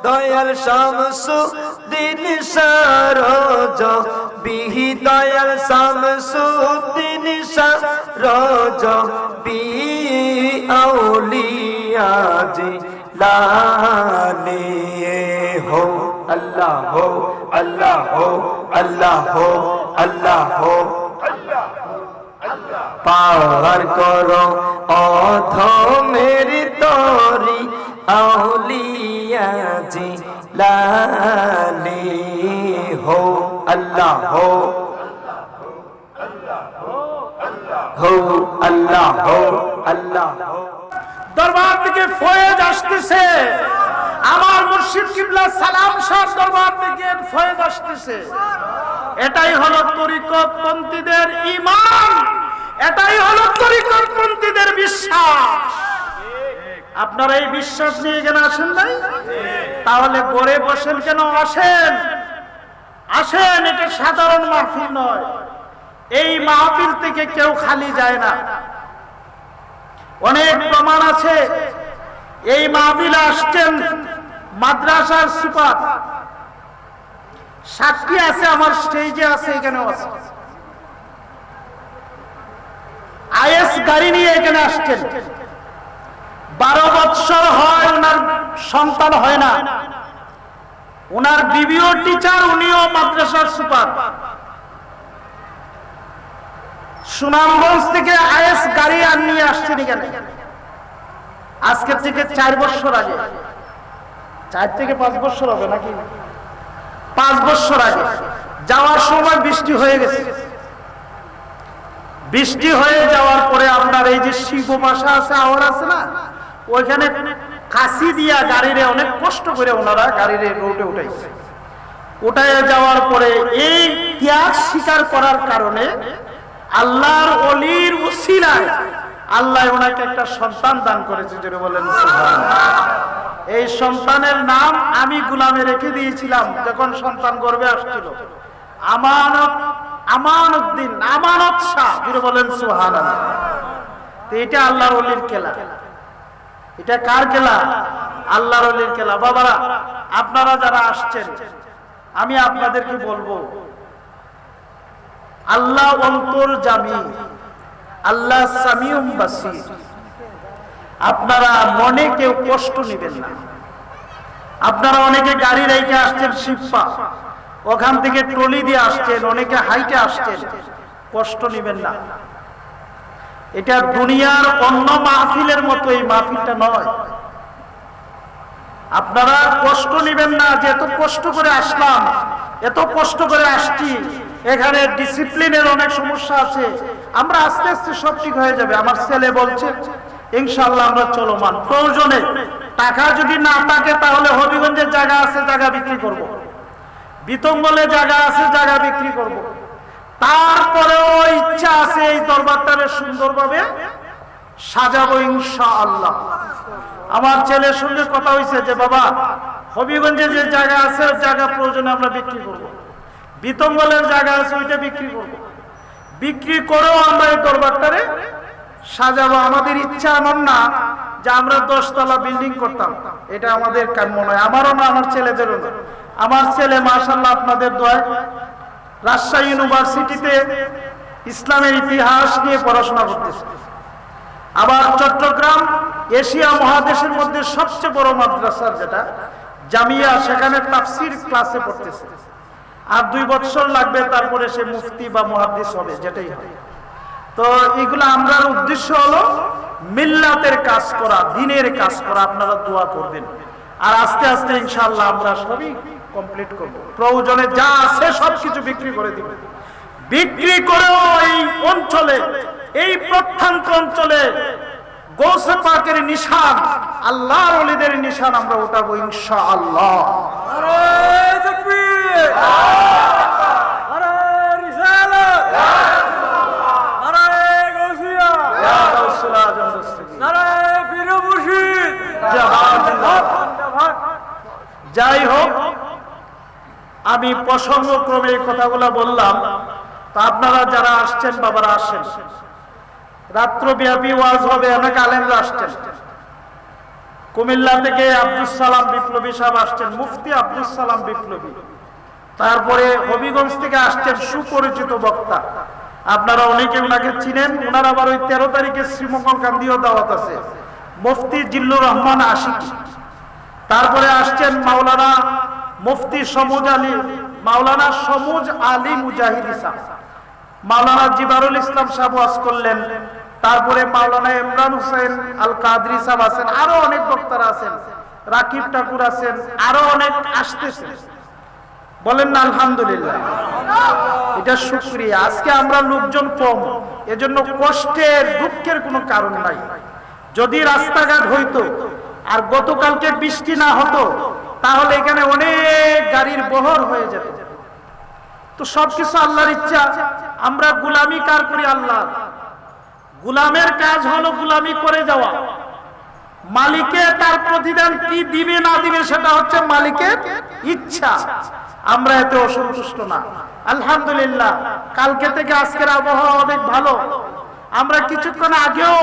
দয়াল শামসুদ্দিন সরোজ বিহি দয়াল শামসুদ্দিন সরোজ বি আউলিয়া জিলানী हो अल्लाह हो अल्लाह हो अल्लाह हो अल्लाह हो पार करो ओथ मेरी तोरी औलिया जिलानी हो अल्लाह हो अल्लाह हो अल्लाह हो दरबार থেকে ফয়েজ আসতেছে আমার মুর্শিদ কিবলা সালাম শাহ দরবার থেকে ফয়েজ আসতেছে এটাই হলো তরিকত পন্থীদের ঈমান এটাই হলো তরিকত পন্থীদের বিশ্বাস আপনারা এই বিশ্বাস নিয়ে এখানে আসেন নাই তাহলে ঘরে বসেন কেন আসেন আসেন এটা সাধারণ মাহফিল নয় এই মাহফিল থেকে কেউ খালি যায় না অনেক প্রমাণ আছে এই মাহফিলে আসছেন মাদ্রাসার সুপার সাক্ষী আছে আমার স্টেজে আছে এখানেও আছে আইএস গাড়ি নিয়ে এখানে আসছেন 12 বছর হয় ওনার সন্তান হয় না ওনার বিবিও টিচার উনিও মাদ্রাসার সুপার সুনামগঞ্জ থেকে আইএস গাড়ি আর নিয়ে আসছেন এখানে আজকে থেকে 4 বছর আগে 4 থেকে 5 বছর হবে নাকি 5 বছর আগে যাওয়ার সময় বৃষ্টি হয়ে গেছে বৃষ্টি হয়ে যাওয়ার পরে আপনার এই যে শিব ভাষা আছে আওয়ার আছে না ওইখানে কাশি দিয়া গাড়িরে অনেক কষ্ট করে ওনারা গাড়িরে রোডে উঠাইছে উঠায় যাওয়ার পরে এই ত্যাগ স্বীকার করার কারণে আল্লাহর ওলির উসিলায় আল্লাহ ওনাকে একটা সন্তান দান করেছে যেটা বলেন সুবহানাল্লাহ এই সন্তানের নাম আমি গোলামে রেখে দিয়েছিলাম যখন সন্তান গর্ভে আসছিল আমানউদ্দিন আমানত শাহ যেটা বলেন সুবহানাল্লাহ তো এটা আল্লাহর ওলির খেলা এটা কার খেলা আল্লাহর ওলির খেলা বাবারা আপনারা যারা আসছেন আমি আপনাদেরকে বলবো আল্লাহ অন্তর্যামী আল্লাহ সামিউম বাসীর আপনারা মনে কেউ কষ্ট নেবেন না আপনারা অনেকে গাড়ি রেখে আসছেন শিবপা ওখান থেকে ট্রলি দিয়ে আসছেন অনেকে হাইটে আসছেন কষ্ট নেবেন না এটা দুনিয়ার অন্য মাহফিলের মতো এই মাহফিলটা নয় আপনারা কষ্ট নেবেন না যে এত কষ্ট করে আসলাম এত কষ্ট করে আসছি এখানে ডিসিপ্লিনের অনেক সমস্যা আছে আমরা আস্তে আস্তে সব ঠিক হয়ে যাবে আমার ছেলে বলছে ইনশাআল্লাহ আমরা চলমান প্রয়োজনে টাকা যদি না থাকে তাহলে হবিগঞ্জের জায়গা আছে জায়গা বিক্রি করব বিতঙ্গলে জায়গা আছে জায়গা বিক্রি করব তারপরেও ইচ্ছা আছে এই দরবারটারে সুন্দরভাবে সাজাবো ইনশাআল্লাহ আমার ছেলের সঙ্গে কথা হয়েছে যে বাবা হবিগঞ্জে যে জায়গা আছে ওই জায়গা প্রয়োজনে আমরা বিক্রি করব বিতঙ্গলের জায়গা আছে ওইটা বিক্রি করব বিক্রি করেও আমরা এই দরবারটারে সাজাবো আমাদের ইচ্ছা এমন না যে আমরা 10 তলা বিল্ডিং করতাম এটা আমাদের কাম্য নয় আমারও না আমার ছেলেদেরও না আমার ছেলে মাশাআল্লাহ আপনাদের দোয়ায় রাজশাহী ইউনিভার্সিটিতে ইসলামের ইতিহাস নিয়ে পড়াশোনা করতেছে আবার চট্টগ্রাম এশিয়া মহাদেশের মধ্যে সবচেয়ে বড় মাদ্রাসা যেটা জামিয়া সেখানে তাফসীর ক্লাসে পড়তেছে আর 2 বছর লাগবে তারপরে সে মুফতি বা মুহাদ্দিস হবে যেটাই হবে তো এগুলো আমরার উদ্দেশ্য হলো মিল্লাতের কাজ করা দ্বীনের কাজ করা আপনারা দোয়া করবেন আর আস্তে আস্তে ইনশাআল্লাহ আমরা সবই কমপ্লিট করব প্রয়োজনে যা আছে সবকিছু বিক্রি করে দিব বিক্রি করেও এই অঞ্চলে এই প্রত্যন্ত অঞ্চলে গৌসে পাকের নিশান আল্লাহর ওলিদের নিশান আমরা উঠাবো ইনশাআল্লাহ নারে তাকবীর নারে রিসালাত নারে গৌসিয়া ইয়া রাসূল আজম দস্তগীর নারে পীর মুর্শিদ জিন্দাবাদ যাই হোক আমি প্রসঙ্গক্রমে এই কথাগুলো বললাম তা আপনারা যারা আসছেন বাবারা আসেন রাত্রব্যাপী ওয়াজ হবে অনেক আলেমরা আসছেন কুমিল্লা থেকে আব্দুস সালাম বিপ্লবী সাহেব আসছেন, মুফতি আব্দুস সালাম বিপ্লবী। তারপরে হবিগঞ্জ থেকে আসছেন সুপরিচিত বক্তা, আপনারা অনেকে ওনাকে চিনেন। ওনার আবার ওই 13 তারিখে শ্রীমঙ্গল গান্ধীও দাওয়াত আছে, মুফতি জিল্লুর রহমান আশিকি। তারপরে আসছেন মাওলানা মুফতি মাওলানা সমুজ আলী মুজাহিদ সাহেব, মাওলানা জিবারুল ইসলাম সাহেব ওয়াজ করলেন। তারপরে মাওলানা ইমরান হুসাইন আল কাদরি সাহেব আছেন, আরো অনেক বক্তারা আছেন, রাকিব ঠাকুর আছেন, আরো অনেক আসতেছে। বলেন না আলহামদুলিল্লাহ। এটা শুকরিয়া। আজকে আমরা লোকজন কম, এজন্য কষ্টের দুঃখের কোনো কারণ নাই। যদি রাস্তাঘাট হইতো আর গতকালকে বৃষ্টি না হতো, তাহলে এখানে অনেক গাড়ির বহর হয়ে যেত। তো সবকিছু আল্লাহর ইচ্ছা। আমরা গোলামি কার করি? আল্লাহ। গোলামের কাজ হলো গোলামি করে যাওয়া। মালিকে তার প্রতিদান কি দিবে না দিবে সেটা হচ্ছে মালিকের ইচ্ছা। আমরা এতে অসন্তুষ্ট না। আলহামদুলিল্লাহ, কালকে থেকে আজকের আবহাওয়া অনেক ভালো। আমরা কিছুক্ষণ আগেও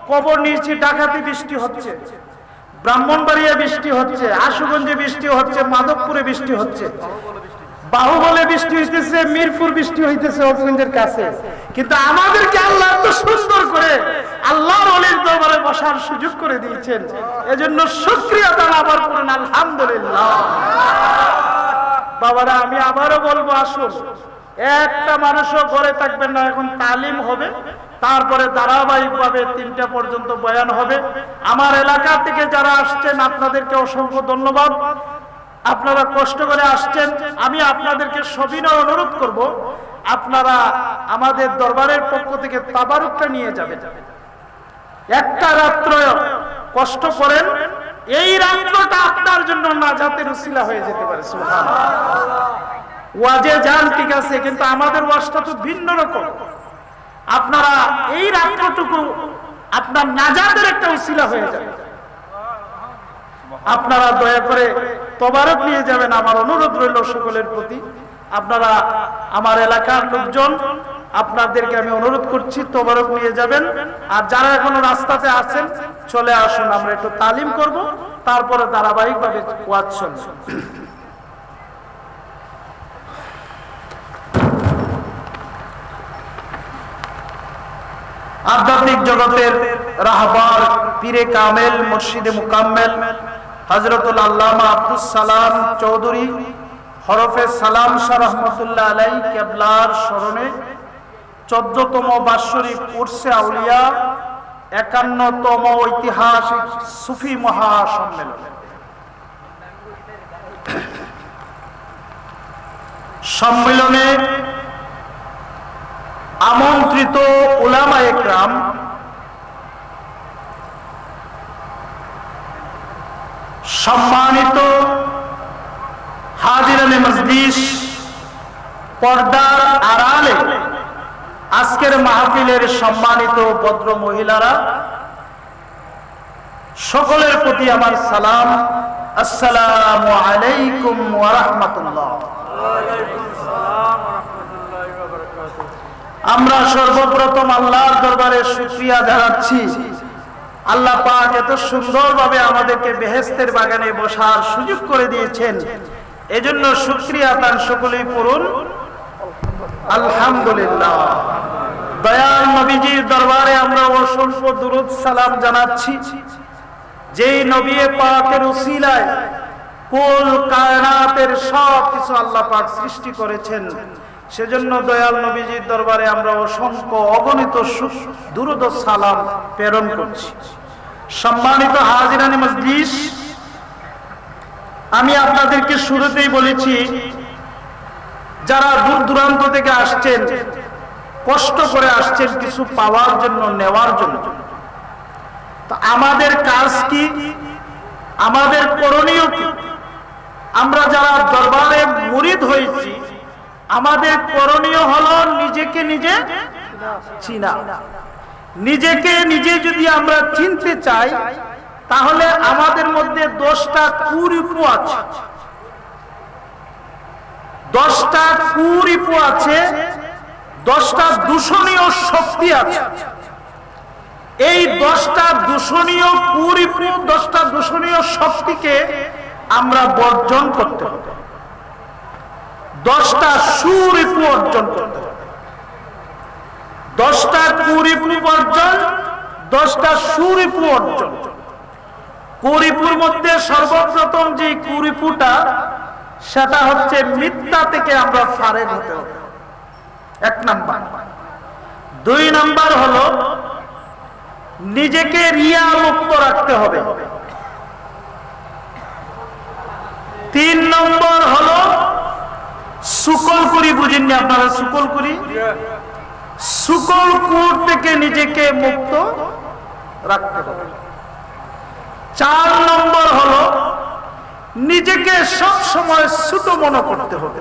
খবর নিয়েছি ডাকাতি বৃষ্টি হচ্ছে, ব্রাহ্মণবাড়িয়া বৃষ্টি হচ্ছে, আশুগঞ্জে বৃষ্টি হচ্ছে, মাধবপুরে বৃষ্টি হচ্ছে, বাহুবলে বৃষ্টি হইতেছে, মিরপুর বৃষ্টি হইতেছে হবিগঞ্জের কাছে। কিন্তু আমাদেরকে আল্লাহ এত সুন্দর করে আল্লাহর ওলির দরবারে বসার সুযোগ করে দিয়েছেন, এজন্য শুকরিয়া আবার করেন আলহামদুলিল্লাহ। বাবারা, আমি আবারও বলবো, আসুন, একটা মানুষও ঘরে থাকবেন না। এখন তালিম হবে, তারপরে ধারাবাহিকভাবে 3টা পর্যন্ত বয়ান হবে। আমার এলাকা থেকে যারা আসছেন আপনাদেরকে অসংখ্য ধন্যবাদ। আপনারা কষ্ট করে আসছেন। আমি আপনাদেরকে সবিনয় অনুরোধ করব, আপনারা আমাদের দরবারের পক্ষ থেকে তাবারুকটা নিয়ে যাবেন। একটা রাত্র কষ্ট করেন, এই রাত্রটা আপনার জন্য নাজাতের উসিলা হয়ে যেতে পারে। সুবহানাল্লাহ। ওয়াজে যান ঠিক আছে, কিন্তু আমাদের ওয়াজটা তো ভিন্ন রকম। আপনারা এই রাত্রটুকু আপনার নাজাতের একটা উসিলা হয়ে যাবে। আপনারা দয়া করে তবারক নিয়ে যাবেন, আমার অনুরোধ রইল সকলের প্রতি। আপনারা আমার এলাকার লোকজন, আপনাদেরকে আমি অনুরোধ করছি তবারক নিয়ে যাবেন। আর যারা এখনো রাস্তাতে আছেন চলে আসুন, আমরা একটু তালিম করব, তারপরে ধারাবাহিকভাবে ওয়াজ শুনব। আধ্যাত্মিক জগতের রাহবার, পীরে কামেল, মুর্শিদে মুকাম্মেল হযরতুল আল্লামা আব্দুস সালাম চৌধুরী হরফে সালাম শাহ রহমতুল্লাহ আলাইহি কেবলার স্মরণে 14তম বাৎসরিক উরসে আউলিয়া 51তম ঐতিহাসিক সুফি মহাসম্মেলন। সম্মেলনে আমন্ত্রিত উলামায়ে কেরাম, সম্মানিত হাজিরানে মজলিস, পর্দার আড়ালে আজকের মাহফিলের সম্মানিত ভদ্র মহিলারা, সকলের প্রতি আমার সালাম। আসসালামু আলাইকুম ওয়া রাহমাতুল্লাহ। আমরা সর্বপ্রথম আল্লাহর দরবারে শুকরিয়া জানাচ্ছি। আল্লাহ পাক এত সুন্দরভাবে আমাদেরকে বেহেশতের বাগানে বসার সুযোগ করে দিয়েছেন, এজন্য শুকরিয়া তার সকলেই পড়ুন আলহামদুলিল্লাহ। দয়াল নবীজির দরবারে আমরা অসংখ্য দুরূদ সালাম জানাচ্ছি, যেই নবী পাকের উসিলায় কুল কায়নাতের সব কিছু আল্লাহ পাক সৃষ্টি করেছেন। সেজন্য দয়াল নবীজির দরবারে আমরা অসংখ্য অগণিত দুরূদ ও সালাম প্রেরণ করছি। সম্মানিত হাজিরানে মজলিস, আমি আপনাদেরকে শুরুতেই বলেছি, যারা দূর দূরান্ত থেকে আসছেন, কষ্ট করে আসছেন কিছু পাওয়ার জন্য, নেওয়ার জন্য, তো আমাদের কাজ কি, আমাদের করণীয় কি? আমরা যারা দরবারে মুরিদ হয়েছি, আমাদের করণীয় হলো নিজেকে নিজে চিনা। নিজেকে নিজে যদি আমরা চিনতে চাই, তাহলে আমাদের মধ্যে 10টা কুরিপু আছে, 10টা কুরিপু আছে, 10টা দূষণীয় শক্তি আছে। এই 10টা দূষণীয় কুরিপু, 10টা দূষণীয় শক্তিকে আমরা বর্জন করতে হবে, 10টা সুরিপু অর্জন করতে হবে। 10টা কুরিপু বর্জন, 10টা সুরিপু অর্জন। কুরিপুর মধ্যে সর্বপ্রথম যে কুরিপুটা, সেটা হচ্ছে মিথ্যা থেকে আমরা ফারেক হতে হবে, 1 নাম্বার। 2 নাম্বার হলো নিজেকে রিয়া মুক্ত রাখতে হবে। 3 নম্বর হলো সুকল করি, বুঝেননি আপনারা সুকল করি? সুকল কুর থেকে নিজেকে মুক্ত রাখতে হবে। 4 নম্বর হলো নিজেকে সব সময় ছোট মনে করতে হবে।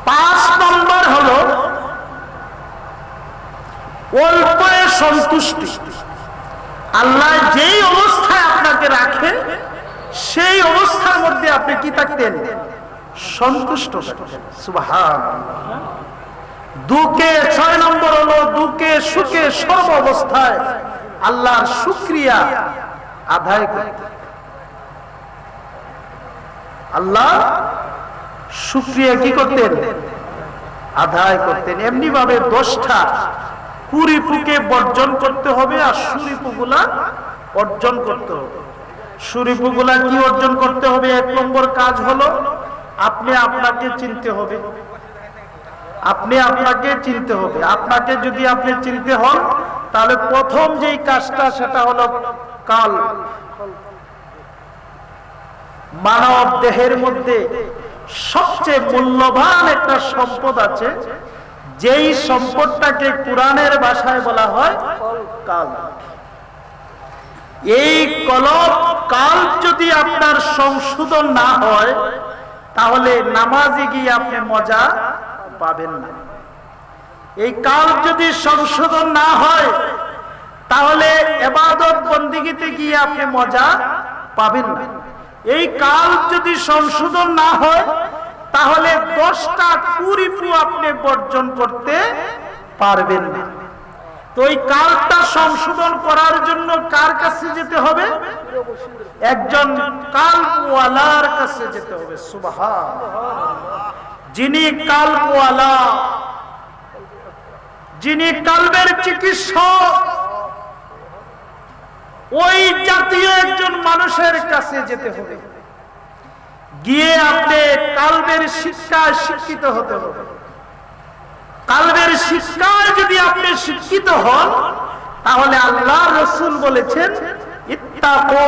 5 নম্বর হলো অল্পে সন্তুষ্টি। আল্লাহ যেই অবস্থায় আপনাকে রাখে সেই অবস্থার মধ্যে আপনি কি থাকতেন? সন্তুষ্ট থাকতেন। সুবহানাল্লাহ। দুঃখে 6 নম্বর হলো দুঃখে সুখে সর্ব অবস্থায় আল্লাহর শুকরিয়া আদায় করতে। আল্লাহ শুকরিয়া কি করতেন? আদায় করতেন। এমনি ভাবে 10টা কুরিপুকে বর্জন করতে হবে আর সুরিপুগুলা অর্জন করতে হবে। সুরিপুগুলা কি অর্জন করতে হবে? 1 নম্বর কাজ হলো আপনি আপনাকে চিনতে হবে। আপনি আপনাকে চিনতে হবে। আপনাকে যদি আপনি চিনতে হন, তাহলে প্রথম যেই কাজটা সেটা হলো কাল। মানব দেহের মধ্যে সবচেয়ে মূল্যবান একটা সম্পদ আছে, যেই সম্পদটাকে কোরআনের ভাষায় বলা হয় কাল। এই কলব কাল যদি আপনার সংশোধন না হয়, তাহলে নামাজে গিয়ে আপনি মজা পাবেন না। এই কাল যদি সংশোধন না হয়, তাহলে ইবাদত বন্দেগীতে গিয়ে আপনি মজা পাবেন না। এই কাল যদি সংশোধন না হয়, তাহলে 10টা কুরিপু আপনি বর্জন করতে পারবেন না। তো এই কালটা সংশোধন করার জন্য কার কাছে যেতে হবে? একজন কালওয়ালার কাছে যেতে হবে। সুবহানাল্লাহ। যিনি কালওয়ালা, যিনি কালবের চিকিৎসক, ওই জাতীয় একজন মানুষের কাছে যেতে হবে। গিয়ে আপনি কালবের শিক্ষায় শিক্ষিত হতে হবে। কালবের শিক্ষায় যদি আপনি শিক্ষিত হন, তাহলে আল্লাহ রাসূল বলেছেন, ইত্তাকু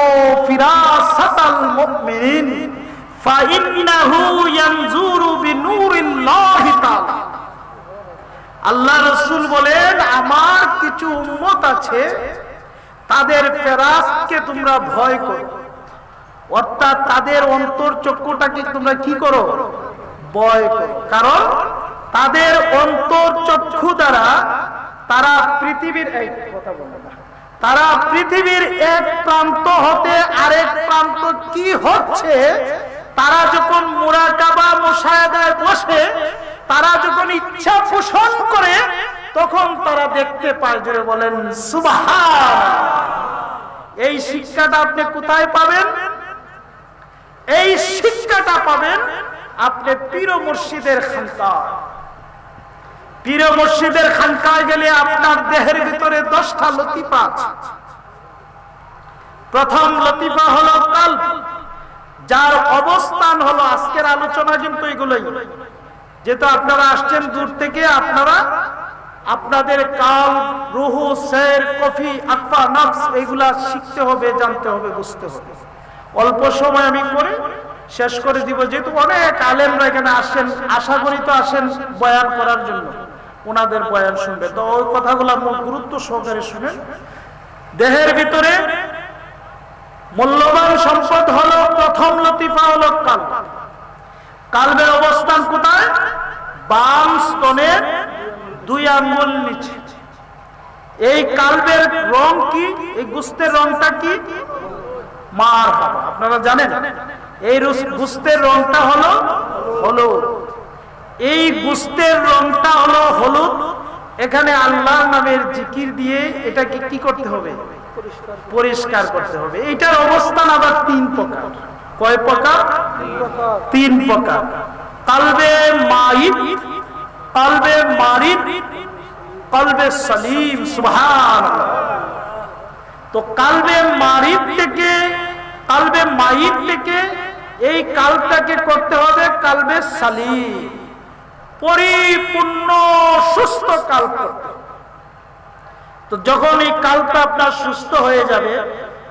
ফিরাসাতাল মুমিনিন ফাইন্নাহু ইয়ানজুরু বিনূরিল্লাহি তাআলা। আল্লাহ রাসূল বলেন, আমার কিছু উম্মত আছে, তাদের ফেরাসতকে তোমরা ভয় করো, অর্থাৎ তাদের অন্তর চক্ষুটাকে তোমরা কি করো? ভয় করো। কারণ তাদের অন্তর চক্ষু দ্বারা তারা পৃথিবীর তারা পৃথিবীর এক প্রান্ত হতে আরেক প্রান্ত কি হচ্ছে, তারা যখন মুরাকাবা মুশাহাদায় বসে, তারা যখন ইচ্ছা পোষণ করে, তখন তারা দেখতে পায়। জোরে বলেন সুবহানাল্লাহ। এই শিক্ষাটা আপনি কোথায় পাবেন? এই শিক্ষাটা পাবেন আপনি পীর মুর্শিদের খানকায়। পীর মুর্শিদের খানকায় গেলে আপনার দেহের ভিতরে 10টা লতিফা আছে। প্রথম লতিফা হলো কালব, যার অবস্থান হলো, আজকের আলোচনা কিন্তু এগুলোই, যেহেতু আপনারা আসছেন দূর থেকে, আপনারা আপনাদের কাল, রুহু, সের, কফি, আকফা, নফস এইগুলা শিখতে হবে, জানতে হবে, বুঝতে হবে। অল্প সময় আমি করে শেষ করে দিব, যেহেতু অনেক আলেমরা এখানে আসেন, আশা করি তো আসেন বয়ান করার জন্য, ওনাদের বয়ান শুনবে, তো ওই কথাগুলো গুরুত্ব সহকারে শুনেন। দেহের ভিতরে মূল্যবান সম্পদ হলো, প্রথম লতিফা হলো কালব। কালবের অবস্থান কোথায়? বাম স্তনের 2 আঙ্গুল নিচে। এই কালবের রং কি? এই গোস্তের রংটা কি? মারহাবা। আপনারা জানেন এই গোস্তের রংটা হলো হলুদ। এই গোশতের রংটা হলো হলুদ, এখানে আল্লাহর নামের জিকির দিয়ে এটাকে কি করতে হবে? পরিষ্কার করতে হবে। এটার অবস্থান আবার তিন প্রকার। কয় প্রকার? তিন প্রকার। কলবে মাইদ, কলবে মারিদ, কলবে সলিম। সুবহানাল্লাহ। তো কলবে মারিদ থেকে, কলবে মাইদ থেকে এই কালটাকে করতে হবে কলবে সলিম, পরিপূর্ণ সুস্থ কাল করতে। তো যখন এই কালটা আপনার সুস্থ হয়ে যাবে,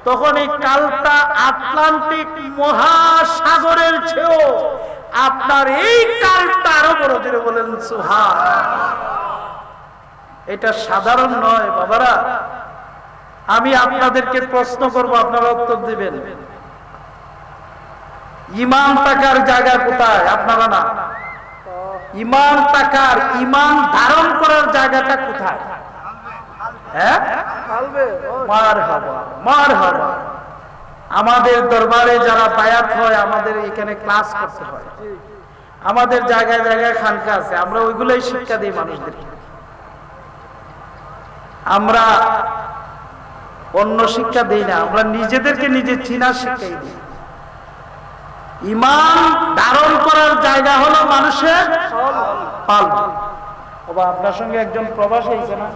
তখন এই কালটা আটলান্টিক মহাসাগরের চেয়েও আপনার এই কালটা আরো বড়। জোরে বলেন সুবহানাল্লাহ। এটা সাধারণ নয় বাবারা। আমি আপনাদেরকে প্রশ্ন করব, আপনারা উত্তর দিবেন। ঈমান থাকার জায়গা কোথায়? আপনারা না, ঈমান থাকার, ঈমান ধারণ করার জায়গাটা কোথায়? হ্যাঁ, মারহাবা, মারহাবা। আমাদের দরবারে যারা বায়াত হয়, আমাদের এখানে ক্লাস করতে হয়, আমাদের জায়গায় জায়গায় খানকা আছে, আমরা ওইগুলোই শিক্ষা দিই মানুষদেরকে। আমরা অন্য শিক্ষা দেই না, আমরা নিজেদেরকে নিজে চিনার শিক্ষাই দিই। ঈমান ধারণ করার জায়গা হলো মানুষের কলব। বাবা, আপনার সঙ্গে একজন প্রবাসী হয়েছে না,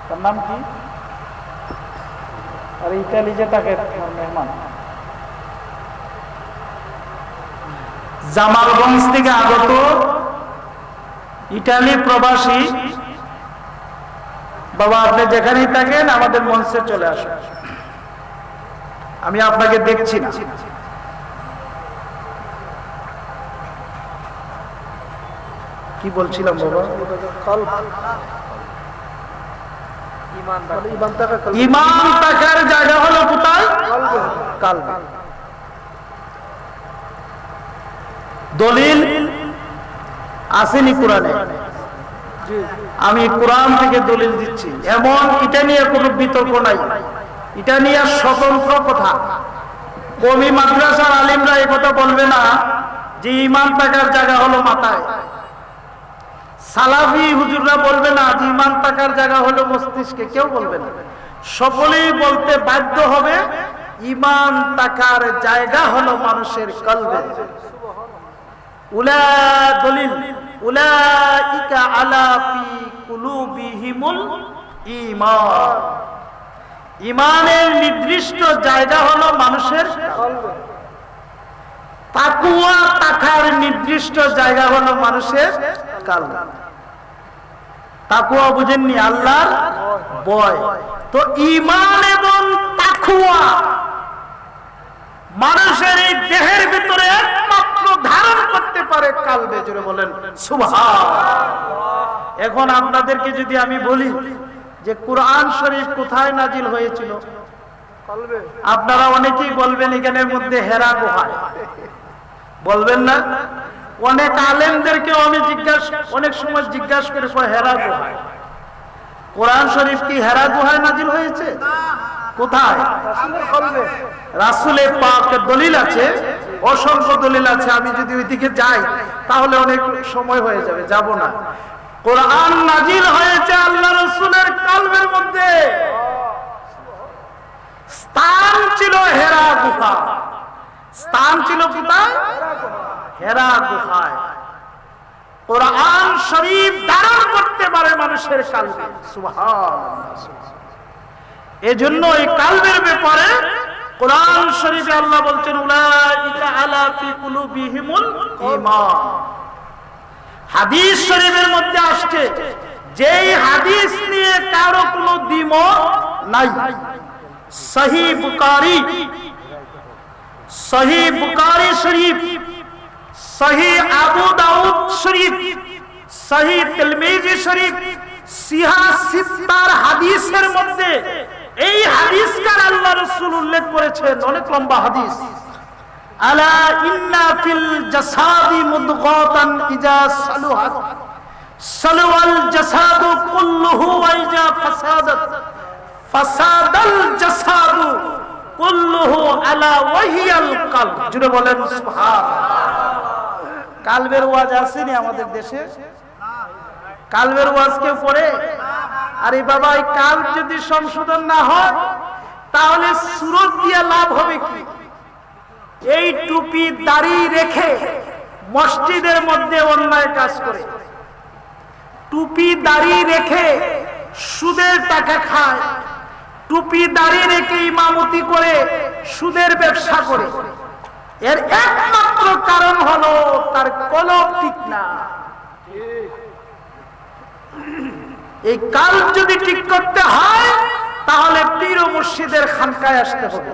তার নাম কি? আর ইতালি যে তাকে মেহমান, জামালগঞ্জ থেকে আগত ইটালি প্রবাসী। বাবা, আপনি যেখানেই থাকেন আমাদের মঞ্চে চলে আসুন, আমি আপনাকে দেখছি না। কি বলছিলাম বাবা? ঈমান থাকার জায়গা হলো কোথায়? কলবে। দলিল আসেনি কোরআনে, আমি কোরআন থেকে দলিল দিচ্ছি। এমন এটা নিয়ে কোনো বিতর্ক নাই, এটা নিয়ে স্বতন্ত্র কথা। কওমি মাদ্রাসার আলিমরা এই কথা বলবে না যে ঈমান থাকার জায়গা হলো মাথায়। সালাফি হুজুররা বলবে না যে ঈমান থাকার জায়গা হলো মস্তিষ্কে, কেউ বলবে না। সকলেই বলতে বাধ্য হবে ঈমান থাকার জায়গা হলো মানুষের কলবে। উলা দলিল, উলাইকা আলা ফি কুলুবিহিমুল ঈমান। ঈমানের নির্দিষ্ট জায়গা হলো মানুষের কলবে। তাকওয়া থাকার নির্দিষ্ট জায়গা হলো মানুষের কলবে। তাকওয়া বুঝেননি? আল্লাহর ভয়। তো ঈমান এবং তাকওয়া মানুষের এই দেহের ভিতরে একমাত্র ধারণ করতে পারে কলবে। জোরে বলেন সুবহানাল্লাহ। এখন আপনাদেরকে যদি আমি বলি যে কোরআন শরীফ কোথায় নাজিল হয়েছিল, আপনারা অনেকেই বলবেন এখানের মধ্যে হেরা গুহায়। বলবেন না? অনেক আলেমদেরকে আমি অনেক সময় জিজ্ঞাসা করে হেরা গুহায়। কোরআন শরীফ কি হেরা গুহায় নাজিল হয়েছে? কোথায়? রাসূলের পাকের দলিল আছে, অসংখ্য দলিল আছে। আমি যদি ওইদিকে যাই তাহলে অনেক সময় হয়ে যাবে, যাব না। কোরআন নাজিল হয়েছে আল্লাহ রাসূলের কলবের মধ্যে। স্থান ছিল হেরা গুহা। স্থান ছিল কোথায়? হেরা গুহায়। কোরআন শরীফ ধারণ করতে পারে মানুষের কলবে। সুবহানাল্লাহ। এজন্য এই কলবের ব্যাপারে কোরআন শরীফে আল্লাহ বলছেন উলাইকা আলা ফি কুলুবিহিমুল ঈমান। হাদিস শরীফের মধ্যে আসছে, যেই হাদিস নিয়ে কারো কোনো দ্বিমত নাই। সহিহ বুখারী, সহিহ বুখারী শরীফ, সহিহ আবু দাউদ শরীফ, সহিহ তিরমিজি শরীফ, সিহা সিত্তার হাদিসের মধ্যে এই হাদিসকার আল্লাহ রাসূল উল্লেখ করেছেন। অনেক লম্বা হাদিস। আলা ইন্না ফিল জাসাদি মুদগাতান ইজা সালুহাত সালুয়াল জাসাদু কুল্লুহু ওয়া ইজা ফাসাদাত ফাসাদাল জাসাদু কুল্লুহু আলা ওয়াহিয়াল কলব। জুড়ে বলেন সুবহানাল্লাহ। কালবের ওয়াজ আসেনি আমাদের দেশে? কালবের ওয়াজ কেউ পড়ে? আরে বাবা, এই কাল যদি সংশোধন না হয় তাহলে সুরত দিয়ে লাভ হবে কি? এই টুপি দাড়ি রেখে মসজিদের মধ্যে অন্যায় কাজ করে, টুপি দাড়ি রেখে সুদের টাকা খায়, টুপি দাড়ি রেখে ইমামতি করে সুদের ব্যবসা করে, এর একমাত্র কারণ হলো তার কলব ঠিক না। এই কাল যদি ঠিক করতে হয় তাহলে পীর ও মুর্শিদের খানকায় আসতে হবে,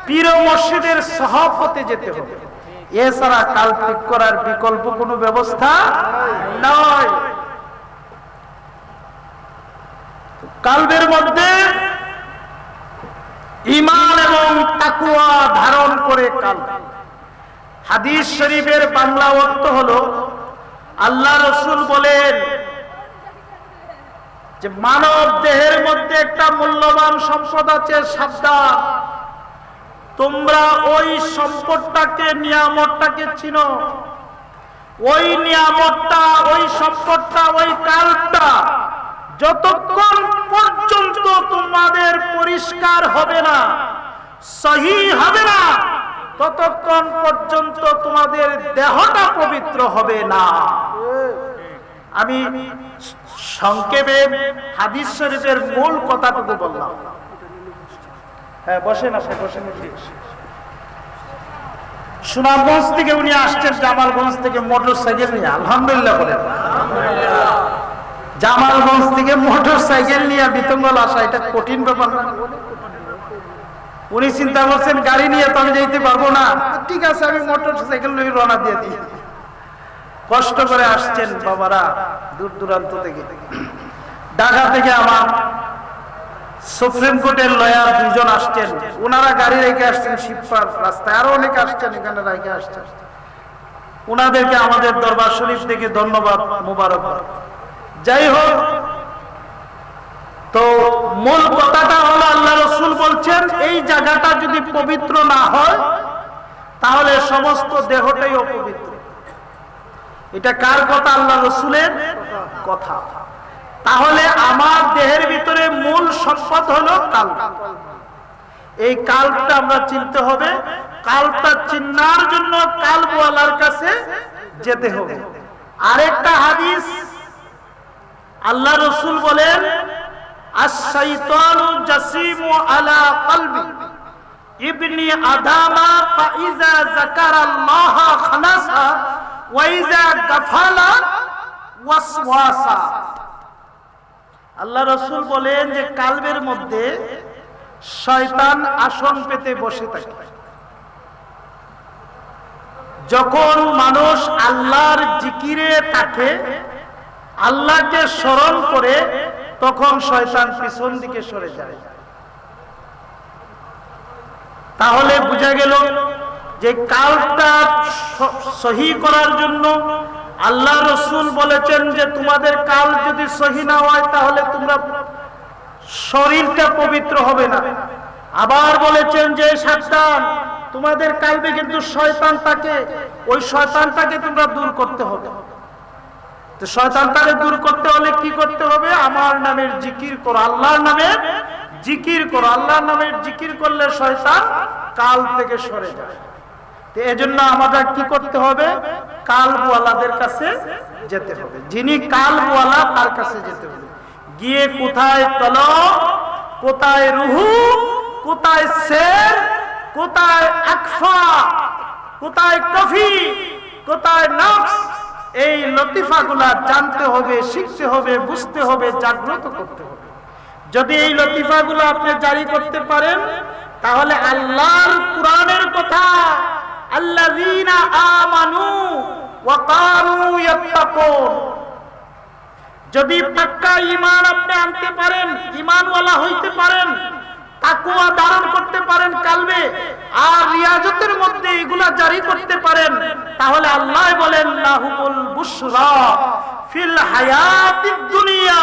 পীর ও মুর্শিদের সহবতে যেতে হবে। এছাড়া কাল ঠিক করার বিকল্প কোনো ব্যবস্থা নয়। কালবের মধ্যে ঈমান এবং তাকওয়া ধারণ করে কাল। হাদিস শরীফের বাংলা অর্থ হলো, আল্লাহ রাসূল বলেন যে মানব দেহের মধ্যে একটা মূল্যবান সম্পদ আছে, সাবধান, তোমরা ওই সম্পদটাকে, নিয়ামতটাকে চিনো। ওই নিয়ামতটা, ওই সম্পদটা, ওই কালটা যতক্ষণ পর্যন্ত তোমাদের পরিষ্কার হবে না, সহি হবে না, ততক্ষণ পর্যন্ত তোমাদের দেহটা পবিত্র হবে না। আমি সংক্ষেপে হাদিস শরীফের মূল কথাটুকু বললাম। হ্যাঁ, বসেন, আসে বসেন। সুনামগঞ্জ থেকে উনি আসছেন, জামালগঞ্জ থেকে মোটর সাইকেল নিয়ে। আলহামদুলিল্লাহ বলেন। জামালগঞ্জ থেকে মোটর সাইকেল নিয়ে বিতঙ্গল আসা এটা কঠিন ব্যাপার না। উনি চিন্তা করছেন গাড়ি নিয়ে তো আমি যেতে পারবো না, ঠিক আছে আমি মোটর সাইকেল নিয়ে রওনা দিয়ে দিই। কষ্ট করে আসছেন বাবারা দূর দূরান্ত থেকে। ঢাকা থেকে আমার সুপ্রিম কোর্টের লয়ার দুজন আসছেন, ওনারা গাড়ি রেখে আসছেন শিবপার রাস্তায়, আরো অনেকে আসছেন এখানে রেখে আসছেন। ওনাদেরকে আমাদের দরবার শরীফ থেকে ধন্যবাদ, মোবারকবাদ। যাই হোক, তো মূল কথাটা হলো আল্লাহ রাসূল বলছেন এই জায়গাটা যদি পবিত্র না হয় তাহলে সমস্ত দেহটাই অপবিত্র। এটা কার কথা? আল্লাহ রাসূলের কথা। তাহলে আমার দেহের ভিতরে মূল সম্পদ হলো কাল। এই কালটা আমরা চিনতে হবে। কালটা চিনার জন্য কালওয়ালার কাছে যেতে হবে। আরেকটা হাদিস আল্লাহ রাসূল বলেন, আশ-শাইতানু জাসিমু আলা কলবি ইবনি আদামা ফাইজা যাকারাল্লাহ খালাসা ওয়া ইজা গাফালা ওয়াসওয়াসা। আল্লাহ রাসূল বলেন যে কালবের মধ্যে শয়তান আসন পেতে বসে থাকে। যখন মানুষ আল্লাহর জিকিরে থাকে, আল্লাহকে স্মরণ করে, তখন শয়তান পিছন দিকে সরে যায়। তাহলে বোঝা গেল যে কালটা সহি করার জন্য আল্লাহ রাসূল বলেছেন যে তোমাদের কাল যদি সহি না হয় তাহলে তোমরা শরীরটা পবিত্র হবে না। আবার বলেছেন যে সাবধান, তোমাদের কালবে কিন্তু শয়তান থাকে, ওই শয়তানটাকে তোমরা দূর করতে হবে। তো শয়তানটাকে দূর করতে হলে কি করতে হবে? আমার নামের জিকির করো, আল্লাহর নামের জিকির করো। আল্লাহর নামের জিকির করলে শয়তান কাল থেকে সরে যায়। তো এজন্য আমাদের কি করতে হবে? কালওয়ালাদের কাছে যেতে হবে। যিনি কালওয়ালা তার কাছে যেতে হবে। গিয়ে কোথায় কলম, কোথায় রুহু, কোথায় শের, কোথায় আকফা, কোথায় কফি, কোথায় নফস, এই লতিফাগুলা জানতে হবে, শিখতে হবে, বুঝতে হবে, জাগ্রত করতে হবে। যদি এই লতিফাগুলো আপনি জারি করতে পারেন তাহলে আল্লাহর কোরআনের কথা, আল্লাযীনা আমানু ওয়া কানু ইয়াত্তাকুন, যদি পাক্কা ঈমান আপনি আনতে পারেন, ঈমানওয়ালা হইতে পারেন, তাকওয়া ধারণ করতে পারেন কালবে, আর রিয়াজতের মধ্যে এগুলা জারি করতে পারেন, তাহলে আল্লাহ বলেন লাহুমুল বুশরা ফিল হায়াতিদ দুনিয়া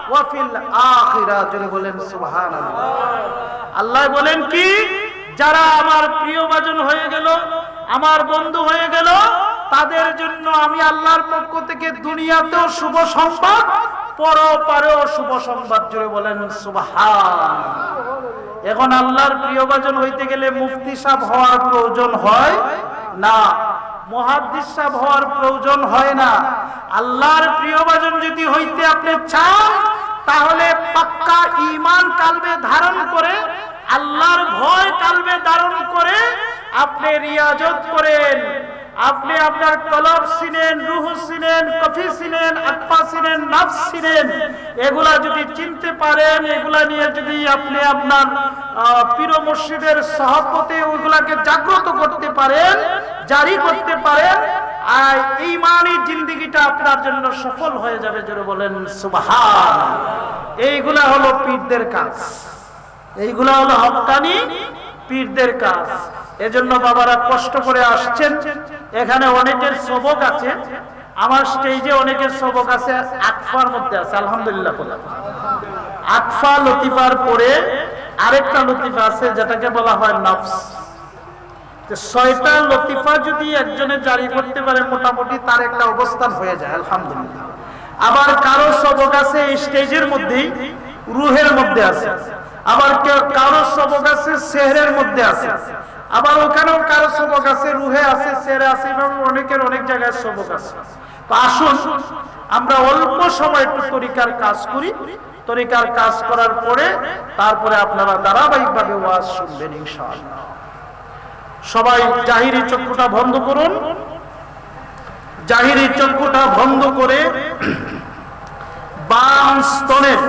ওয়া ফিল আখিরাহ। জোরে বলেন সুবহানাল্লাহ। আল্লাহ বলেন কি? যারা আমার প্রিয়ভাজন হয়ে গেল, আমার বন্ধু হয়ে গেল, তাদের জন্য আমি আল্লাহর পক্ষ থেকে দুনিয়াতেও শুভ সংবাদ, পরপারেও শুভ সংবাদ। জোরে বলেন সুবহান। এখন আল্লাহর প্রিয়ভাজন হইতে গেলে মুফতি সাহেব হওয়ার প্রয়োজন হয় না, মুহাদ্দিস সাহেব হওয়ার প্রয়োজন হয় না। আল্লাহর প্রিয়ভাজন যদি হইতে আপনি চান, তাহলে পাক্কা ঈমান কালবে ধারণ করে, আল্লাহর ভয় কালবে ধারণ করে আপনি রিয়াজত করেন। আপনি আপনার কলব চিনেন, রূহ চিনেন, কফি চিনেন, আকফা চিনেন, নাফস চিনেন, এগুলা যদি চিনতে পারেন, এগুলা নিয়ে যদি আপনি আপনার পীর মুর্শিদের সহবতে ওইগুলাকে জাগ্রত করতে পারেন, জারি করতে পারেন, আর ঈমানি জিন্দেগিটা আপনার জন্য সফল হয়ে যাবে। জোরে বলেন সুবহান। এইগুলা হলো পীরদের কাজ, এইগুলা হলো হক্কানি পীরদের কাজ। এজন্য বাবারা কষ্ট করে আসছেন। এখানে অনেকের সবক আছে, আমার স্টেজে অনেকের সবক আছে, আকফার মধ্যে আছে। আলহামদুলিল্লাহ। আকফা লতিফার পরে আরেকটা লতিফা আছে যেটাকে বলা হয় নফস। 6টা লতিফা যদি একজনে জারি করতে পারে, মোটামুটি তার একটা অবস্থান হয়ে যায়। আলহামদুলিল্লাহ। আবার কারো সবক আছে স্টেজের মধ্যেই, রুহের মধ্যে আছে। আবার কারো সবক আছে সেহরের মধ্যে আছে। আবার ওখানেও কারো সবক আছে রুহে আছে, সেহরে আছে, এবং অনেকের অনেক জায়গায় সবক আছে। তো আসুন আমরা অল্প সময় একটু তরিকার কাজ করি। তরিকার কাজ করার পরে তারপরে আপনারা ধারাবাহিকভাবে ওয়াজ শুনবেন ইনশাআল্লাহ। সবাই জাহিরি চক্ষুটা বন্ধ করুন। জাহিরি চক্ষুটা বন্ধ করে বাম স্তনের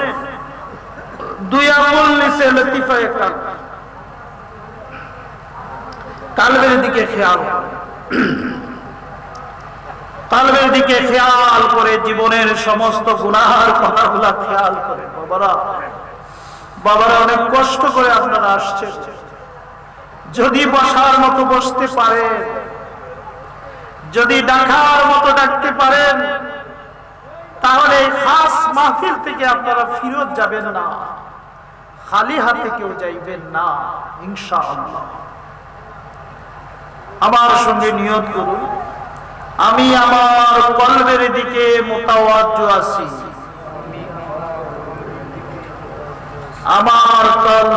2 আঙ্গুল নিচে লতিফায়ে কালবের দিকে খেয়াল, কালবের দিকে খেয়াল করে জীবনের সমস্ত গুনাহের কথাগুলা খেয়াল করে। বাবারা অনেক কষ্ট করে আপনারা আসছেন। যদি বসার মতো বসতে পারেন, যদি ডাকার মতো ডাকতে পারেন, তাহলে খাস মাহফিল থেকে আপনারা ফিরত যাবেন না, খালি হাতে কেউ যাইবেন না ইনশাআল্লাহ। আমার সঙ্গে নিয়ত করুন, আমি আমার কলবের দিকে মুতাওয়াজ্জু আছি। আমার কলব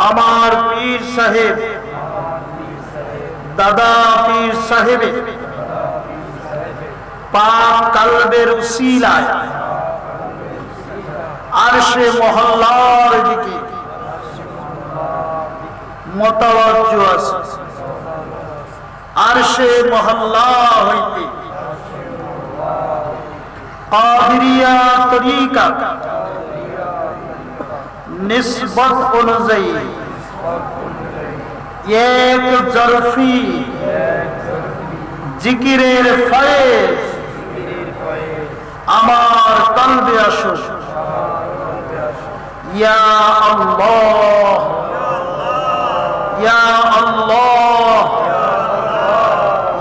আমার পীর সাহেব, দাদা পীর সাহেবের পাক কলবের উসিলায় আরশে মহল্লার দিকে মুতাওয়াজ্জু আছে। আরশে মহল্লা হইতে কাদেরিয়া তরিকা নিসবত অনুযায়ী এক জরফি জিকিরের ফয়েজ আমার কলবে আসুন। ইয়া আল্লাহ, ইয়া আল্লাহ,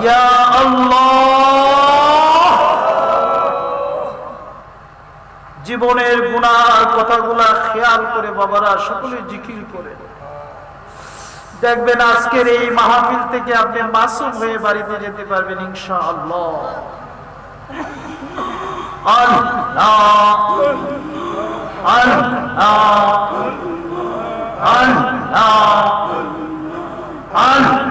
ইয়া আল্লাহ। জীবনের গুনার কথাগুলা খেয়াল করে বাবারা সকলে জিকির করে দেখবেন, আজকের এই মাহফিল থেকে আপনি মাসুম হয়ে বাড়িতে যেতে পারবেন ইনশাআল্লাহ। আল্লাহ আল্লাহ আল্লাহ আল্লাহ আল্লাহ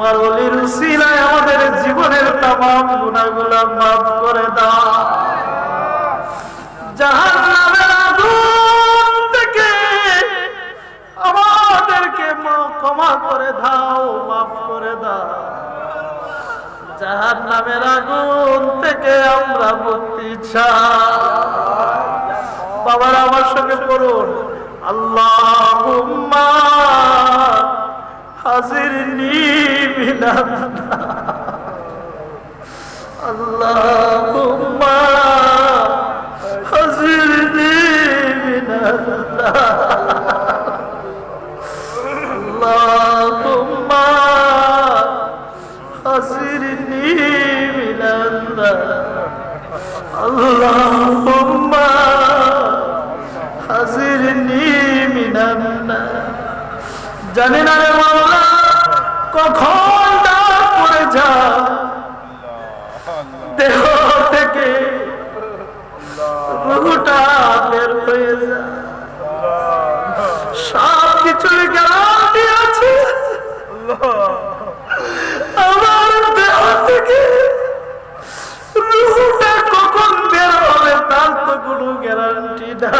তোমার ওলির উসিলায় আমাদের জীবনের তামাম গুনাহগুলো মাফ করে দাও। জাহান্নামের আগুন থেকে আমাদেরকে ক্ষমা করে দাও, মাফ করে দাও। জাহান্নামের আগুন থেকে আমরা মুক্তি চাই। বাবারা আমার সঙ্গে পড়ুন, আল্লাহুম্মা হাজিরনি মিনান নার। আল্লাহুম্মা হাজিরনি মিনান নার। আল্লাহুম্মা হাজিরনি মিনান নার। আল্লাহুম্মা হাজিরনি মিনান নার। জানি না রে মাওলা কখন ডাক পড়ে যা দেহ থেকে রূহটা বের হয়ে যা। সব কিছুর গ্যারান্টি আছে, আমার দেহ থেকে রূহটা কখন বের হবে তার তো কোনো গ্যারান্টি না।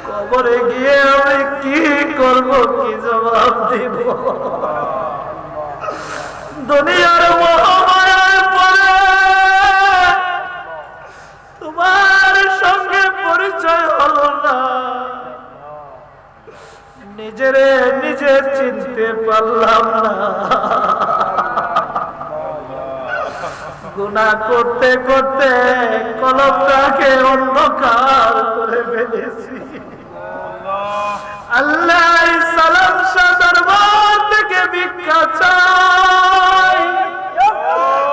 কবরে গিয়ে আমি কি করব, কি জবাব দিব? দুনিয়ার মহামায়ার পরে তোমার সঙ্গে পরিচয় হলো না, নিজেরে নিজে চিনতে পারলাম না। গুনাহ করতে করতে কলবটাকে অন্ধকার করে ফেলেছি। আল্লাহ সালাম শাহ দরবার থেকে ভিক্ষা চাই।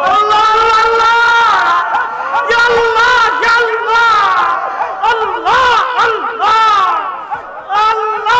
আল্লাহ আল্লাহ ইয়া আল্লাহ ইয়া আল্লাহ আল্লাহ আল্লাহ আল্লাহ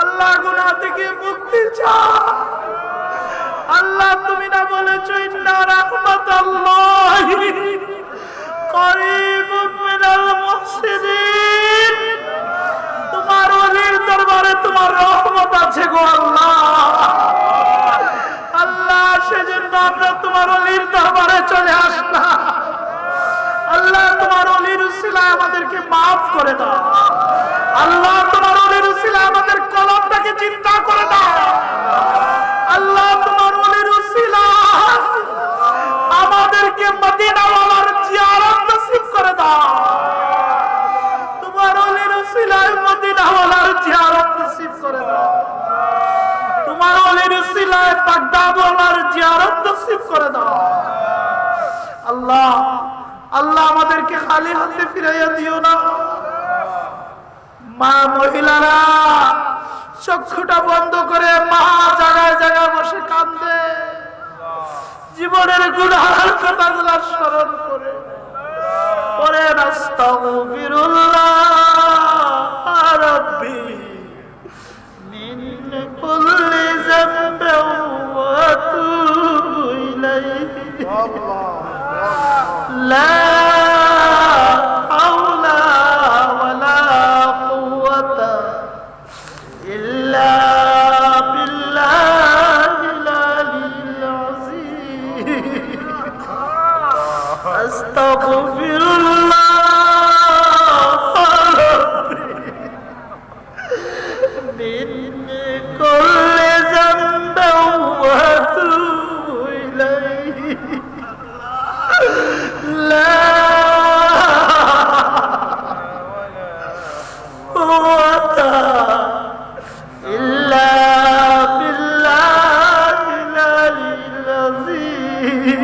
আল্লাহ গুনাহ থেকে মুক্তি চাও। আল্লাহ তুমি না বলেছো ইন্না রাহমাতাল্লাহি করিবুম মিনাল মুহসিনিন। তোমার ওলির দরবারে তোমার রহমত আছে গো আল্লাহ। আল্লাহ সেজন্য আমরা তোমার ওলির দরবারে চলে আসলাম। আল্লাহ তোমার ওলির উসিলায় আমাদেরকে মাফ করে দাও। আল্লাহ তোমার ওলির উসিলায় আমাদের কলবটাকে চিন্তা করে দাও। আল্লাহ তোমার ওলির উসিলায় আমাদেরকে মদিনাওয়ালার জিয়ারত নসিব করে দাও। তোমার ওলির উসিলায় মদিনাওয়ালার জিয়ারত নসিব করে দাও। তোমার ওলির উসিলায় বাগদাদওয়ালার জিয়ারত নসিব করে দাও। আল্লাহ আল্লাহ আমাদেরকে খালি হাতে ফিরাইয়া দিও না। মা মহিলারা চক্ষুটা বন্ধ করে মা জায়গায় জায়গায় বসে কাঁদে, জীবনের গুনাহের কথাগুলো স্মরণ করে পরে আস্তাগফিরুল্লাহ রাব্বি মিন কুল্লি যামবিন ওয়া আতুবু ইলাইহি। লা হাওলা ওয়ালা কুওয়াতা ইল্লা বিল্লাহিল আলিয়্যিল আযীম। আস্তাগফিরুল্লাহ মিন কুল্লি যামবিন ওয়া আতুবু ইলাইহি। لا قوة إلا بالله العلي العظيم.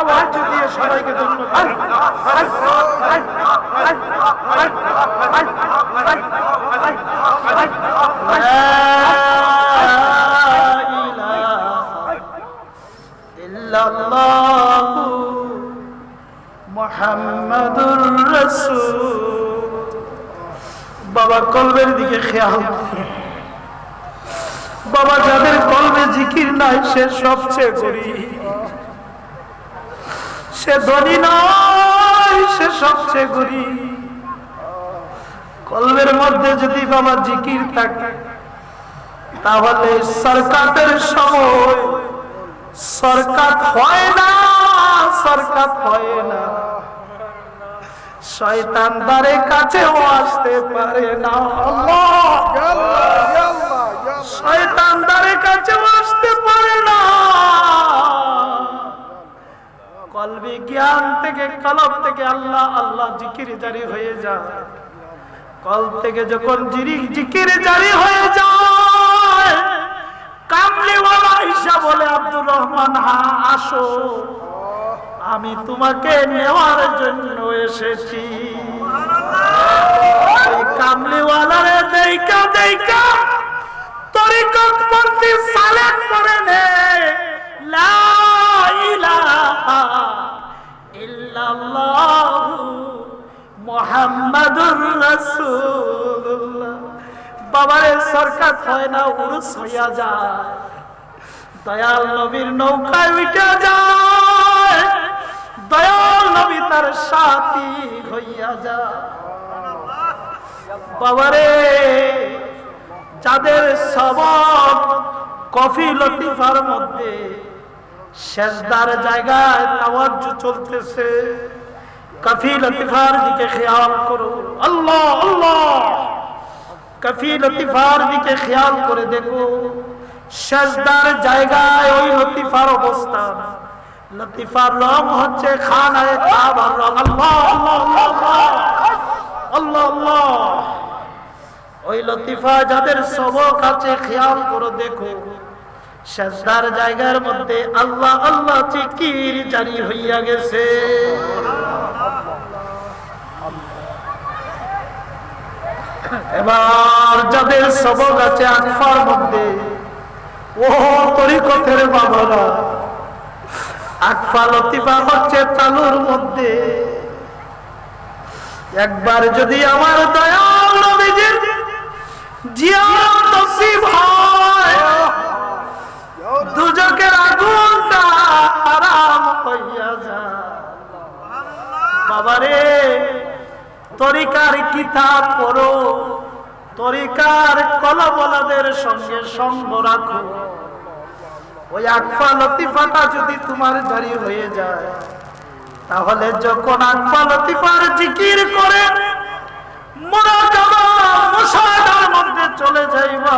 আওয়াজ দিয়ে সবাইকে ধন্যবাদ। মুহাম্মাদুর রাসূল। বাবা কলবের দিকে খেয়াল। বাবা যাদের কলবে জিকির নাই সে সবচেয়ে গরীব, সে ধনী নয়, সে সবচেয়ে গরীব। কলবের মধ্যে যদি বাবা জিকির থাকে তাহলে সরকাতের সময় সরকাত হয় না, সরকাত হয় না। শয়তান দ্বারে কাছেও আসতে পারে না। আল্লাহ, শয়তান দ্বারে কাছেও আসতে পারে না। কলবে জ্ঞান থেকে, কলব থেকে আল্লাহ আল্লাহ জিকির জারি হয়ে যায়। কল থেকে যখন জিকির জারি হয়ে যায়, কামলিওয়ালা ঈশা বলে আব্দুর রহমান, হ্যাঁ আসো, আমি তোমাকে নেওয়ার জন্য এসেছি। কামলিওয়ালারে দেইকা দেইকা তরিকত পন্থী সালেক করে নে, লা ইলাহা ইল্লাল্লাহু মুহাম্মাদুর রাসূলুল্লাহ। বাবারে সরকাত হয় না, উরুস হইয়া যায়। দয়াল নবীর নৌকায় উঠে যায়, দয়াল নবী তার সাথী হইয়া যায়। বাবারে যাদের সবব কফি লতিফার মধ্যে সেজদার জায়গায় তাওয়াজ্জু চলতেছে, কফি লতিফার দিকে খেয়াল করো। আল্লাহ আল্লাহ, কফি লতিফার দিকে খেয়াল করে দেখো, সেজদার জায়গায় ওই লতিফার অবস্থান। লতিফার রং হচ্ছে খানায়ে কাবার রং। আল্লাহ আল্লাহ আল্লাহ আল্লাহ আল্লাহ। ওই লতিফা যাদের সবক আছে খেয়াল করে দেখো, সেজদার জায়গার মধ্যে আল্লাহ আল্লাহ জিকির জারি হইয়া গেছে। এবার যাদের সবক আছে আকফার মধ্যে, ও তরিকতের বাবারা, আকফা লতিফা হচ্ছে তালুর মধ্যে। একবার যদি আমার দয়াল নবীজির জিয়ারত নসিব হয়, দুজকের আগুনটা আরাম হইয়া যায়। বাবারে তরিকার কিতাব পড়ো, তরিকার কলবলাদের সঙ্গে সঙ্গ রাখো। ওই আকফা লতিফাটা যদি তোমার জারি হয়ে যায়, তাহলে যখন আকফা লতিফার জিকির করে মুরাকাবা মুশাহাদার মধ্যে চলে যাইবা,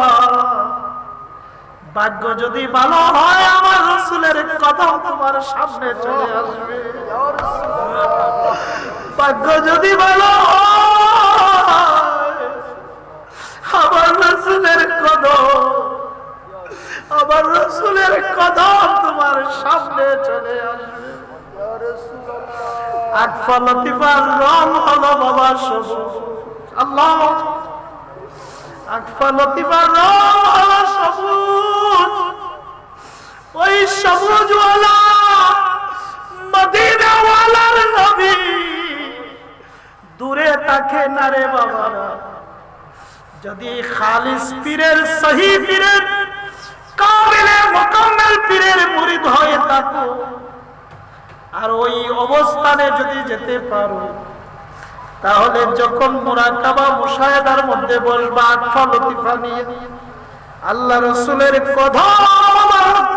ভাগ্য যদি ভালো হয় আমার রাসূলের কদম তোমার সামনে চলে আসবে। ভাগ্য যদি ভালো হয় আমার রাসূলের কদম, আমার রাসূলের কদম তোমার সামনে চলে আসবে। আকফা লতিফার রং হলো বাবা সবুজ। আল্লাহ, আকফা লতিফার রং হলো সবুজ। ওই সবুজওয়ালা মদিনাওয়ালার নবী দূরে থাকে না রে বাবারা। যদি খালিস পীরের, সহি পীরের, কামিলে মুকাম্মেল পীরের মুরিদ হয়ে থাকো, আর ওই অবস্থানে যদি যেতে পারো, তাহলে যখন মুরাকাবা মুশাহাদার মধ্যে বসবা আকফা লতিফা নিয়ে, আল্লাহ রাসূলের কদম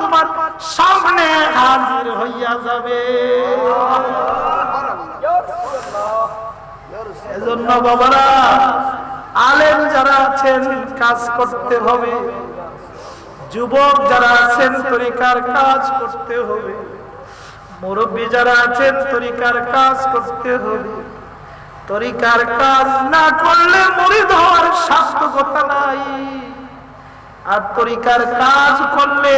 তোমার সামনে হাজির হইয়া যাবে। এজন্য বাবারা, আলেম যারা আছেন কাজ করতে হবে, যুবক যারা আছেন তরিকার কাজ করতে হবে, মুরব্বী যারা আছেন তরিকার কাজ করতে হবে। তরিকার কাজ না করলে মুরিদ হওয়ার সার্থকতা নাই। আর তরিকার কাজ করলে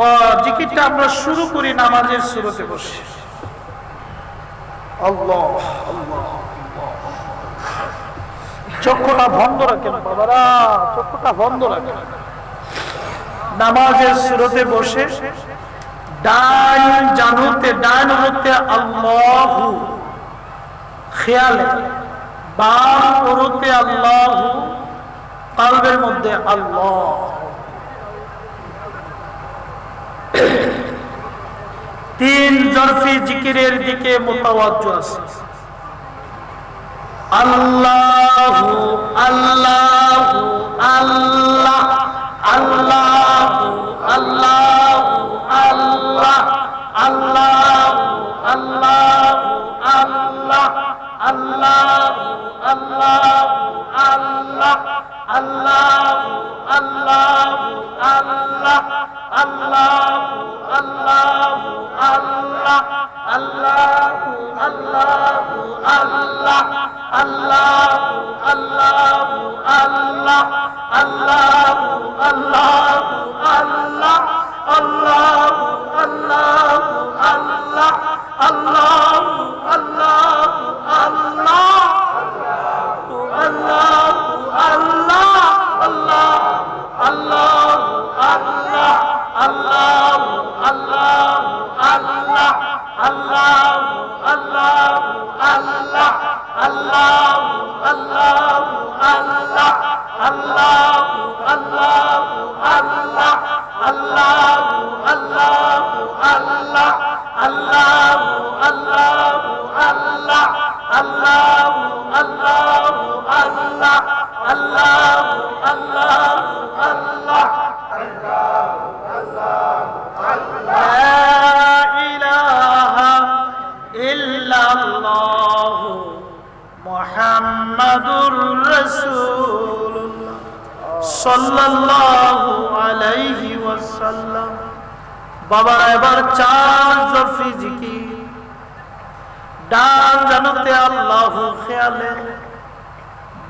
ও জিকিরটা আমরা শুরু করি নামাজের শুরুতে বসে। আল্লাহ আল্লাহ, চক্ষুটা বন্ধ রাখেন বাবারা, চক্ষুটা বন্ধ রাখেন। নামাজের শুরুতে বসে ডান জানুতে, ডান হতে আল্লাহু খেয়ালে, বাম ওরতে আল্লাহু, কলবের মধ্যে আল্লাহ। তিন জরফি জিকিরের দিকে মুতাওয়াজ্জু আছে। আল্লাহু আল্লাহু আল্লাহ, আল্লাহু আল্লাহু আল্লাহ, আল্লাহু আল্লাহু আল্লাহ, আল্লাহু আল্লাহু আল্লাহ, আল্লাহু আল্লাহু আল্লাহ, আল্লাহু আল্লাহু আল্লাহ, আল্লাহু আল্লাহু আল্লাহ, আল্লাহু আল্লাহু আল্লাহ, আল্লাহু আল্লাহু আল্লাহ, আল্লাহু আল্লাহু আল্লাহ, আল্লাহু আল্লাহু আল্লাহ, আল্লাহু আল্লাহ, আল্লাহ আল্লাহু আল্লাহ, আল্লাহু আল্লাহু আল্লাহ, আল্লাহু আল্লাহু আল্লাহ, আল্লাহু আল্লাহু আল্লাহ, আল্লাহু আল্লাহু আল্লাহ, আল্লাহু আল্লাহু আল্লাহ, আল্লাহু আল্লাহু আল্লাহ, আল্লাহু আল্লাহু আল্লাহ, আল্লাহু আল্লাহু আল্লাহ, লা ইলাহা ইল্লাল্লাহু মুহাম্মাদুর রাসূলুল্লাহ সাল্লাল্লাহু আলাইহি ওয়াসাল্লাম। বাবা এবার চার জরফি জিকির, ডান জানুতে আল্লাহু খেয়ালে,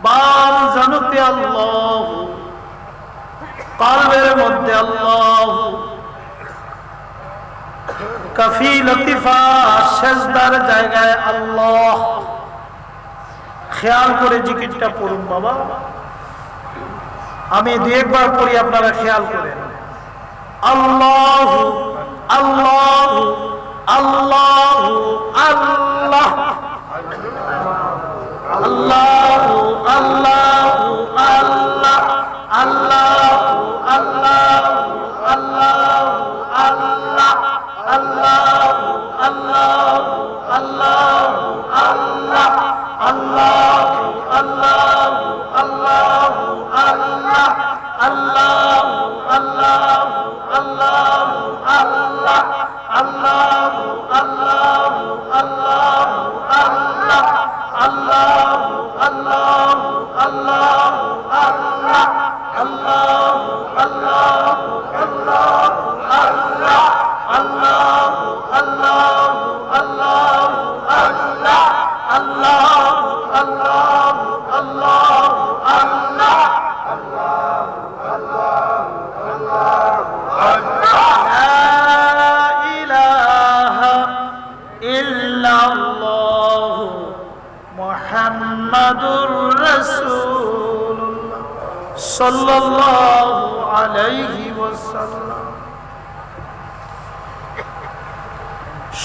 বাম জানুতে আল্লাহু, কলবের মধ্যে আল্লাহু, কাফি লতিফা সেজদার জায়গায় আল্লাহ। খেয়াল করে জিকিরটা পড়ুন বাবা, আমি দুই একবার পড়ি, আপনারা খেয়াল করেন। আল্লাহু আল্লাহু আল্লাহু আল্লাহ, আল্লাহু আল্লাহু আল্লাহ, আল্লাহু আল্লাহু আল্লাহু আল্লাহ, আল্লাহু আল্লাহু আল্লাহু আল্লাহ, আল্লাহু আল্লাহু আল্লাহু আল্লাহ, আল্লাহু আল্লাহু আল্লাহু আল্লাহ, আল্লাহু আল্লাহু আল্লাহু আল্লাহ, আল্লাহু আল্লাহু আল্লাহু আল্লাহ, আল্লাহু আল্লাহু আল্লাহু আল্লাহ, আল্লাহু আল্লাহু আল্লাহু আল্লাহ, আল্লাহু আল্লাহু আল্লাহু আল্লাহ, লা ইলাহা ইল্লাল্লাহু মুহাম্মাদুর রাসূলুল্লাহ সাল্লাল্লাহু আলাইহি ওয়াসাল্লাম।